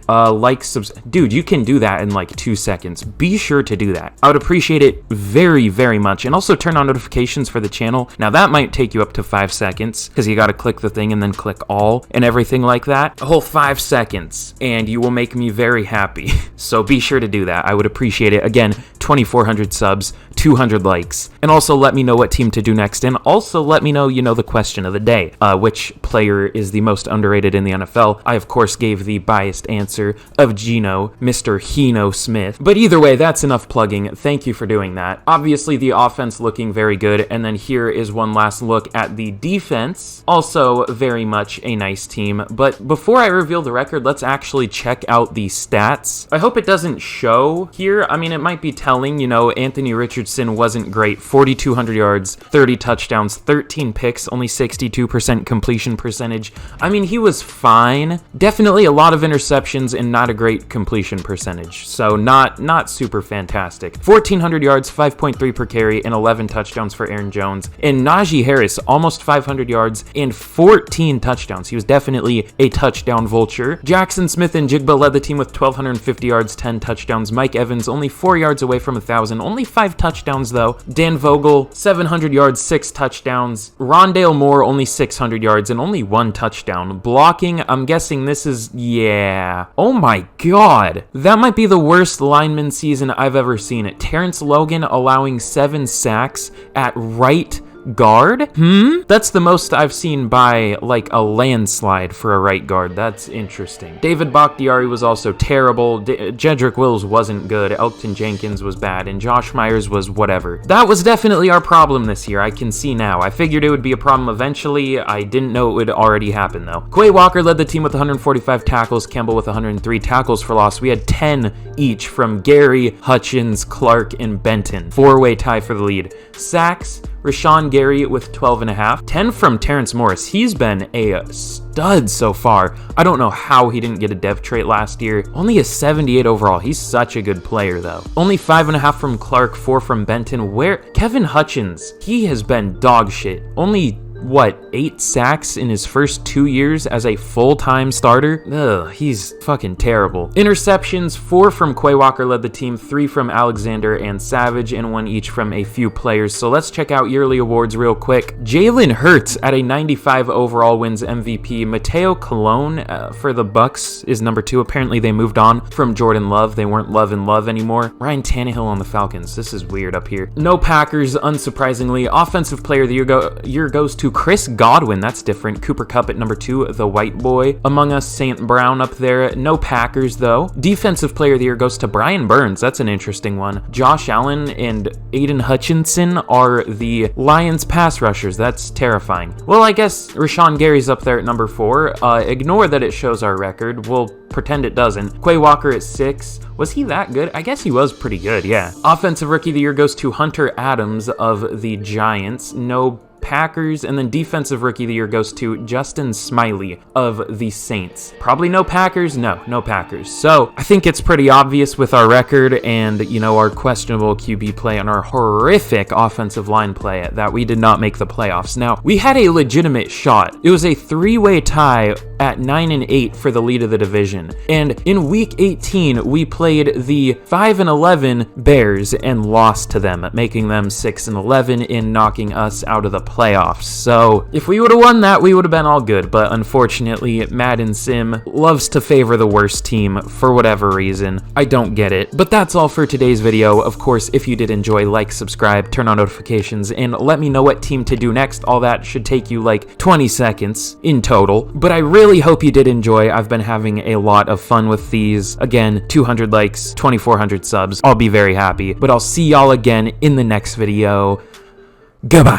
Dude, you can do that in like 2 seconds. Be sure to do that. I would appreciate it very, very much. And also turn on notifications for the channel. Now that might take you up to 5 seconds because you got to click the thing and then click all and everything like that. A whole 5 seconds and you will make me very happy. So be sure to do that. I would appreciate it. Again, 2,400 subs, 200 likes, and also let me know what team to do next. And also let me know, the question of the day. Which player is the most underrated in the NFL? I, of course, gave the biased answer of Geno, Mr. Heno Smith. But either way, that's enough plugging. Thank you for doing that. Obviously, the offense looking very good. And then here is one last look at the defense. Also very much a nice team. But before I reveal the record, let's actually check out the stats. I hope it doesn't show here. I mean, it might be telling, Anthony Richardson wasn't great. 4,200 yards, 30 touchdowns, 13 picks, only 62% completion percentage. I mean, he was fine. Definitely a lot of interceptions and not a great completion percentage. So not super fantastic. 1,400 yards, 5.3 per carry, and 11 touchdowns for Aaron Jones. And Najee Harris, almost 500 yards and 14 touchdowns. He was definitely a touchdown vulture. Jackson Smith and Jigba led the team with 1,250 yards, 10 touchdowns. Mike Evans only 4 yards away away from 1,000. Only 5 touchdowns, though. Dan Vogel, 700 yards, 6 touchdowns. Rondale Moore, only 600 yards and only 1 touchdown. Blocking, I'm guessing this is, yeah. Oh my god. That might be the worst lineman season I've ever seen. Terrence Logan allowing 7 sacks at right guard? That's the most I've seen by, like, a landslide for a right guard. That's interesting. David Bakhtiari was also terrible. Jedrick Wills wasn't good. Elkton Jenkins was bad. And Josh Myers was whatever. That was definitely our problem this year. I can see now. I figured it would be a problem eventually. I didn't know it would already happen, though. Quay Walker led the team with 145 tackles. Campbell with 103 tackles for loss. We had 10 each from Gary, Hutchins, Clark, and Benton. 4-way tie for the lead. Sacks, Rashawn Gary with 12.5. 10 from Terrence Morris. He's been a stud so far. I don't know how he didn't get a dev trait last year. Only a 78 overall. He's such a good player, though. Only 5.5 from Clark, 4 from Benton. Kevin Hutchins, he has been dog shit. Only, what, 8 sacks in his first 2 years as a full-time starter? Ugh, he's fucking terrible. Interceptions, 4 from Quay Walker led the team, 3 from Alexander and Savage, and 1 each from a few players. So let's check out yearly awards real quick. Jalen Hurts at a 95 overall wins MVP. Mateo Colon for the Bucks is number 2. Apparently they moved on from Jordan Love. They weren't Love anymore. Ryan Tannehill on the Falcons. This is weird up here. No Packers, unsurprisingly. Offensive player of the year goes to Chris Godwin. That's different. Cooper Kupp at number 2, the white boy. Among Us, St. Brown up there. No Packers, though. Defensive player of the year goes to Brian Burns. That's an interesting one. Josh Allen and Aiden Hutchinson are the Lions pass rushers. That's terrifying. Well, I guess Rashawn Gary's up there at number 4. Ignore that it shows our record. We'll pretend it doesn't. Quay Walker at 6. Was he that good? I guess he was pretty good, yeah. Offensive rookie of the year goes to Hunter Adams of the Giants. No Packers, and then defensive rookie of the year goes to Justin Smiley of the Saints. Probably no Packers? No Packers. So I think it's pretty obvious with our record and, you know, our questionable QB play and our horrific offensive line play that we did not make the playoffs. Now, we had a legitimate shot. It was a 3-way tie at 9-8 for the lead of the division. And in week 18, we played the 5-11 Bears and lost to them, making them 6-11 and knocking us out of the playoffs. So if we would have won that, we would have been all good. But unfortunately, Madden Sim loves to favor the worst team for whatever reason. I don't get it. But that's all for today's video. Of course, if you did enjoy, like, subscribe, turn on notifications, and let me know what team to do next. All that should take you like 20 seconds in total. But I really hope you did enjoy. I've been having a lot of fun with these. Again, 200 likes, 2,400 subs. I'll be very happy. But I'll see y'all again in the next video. Goodbye.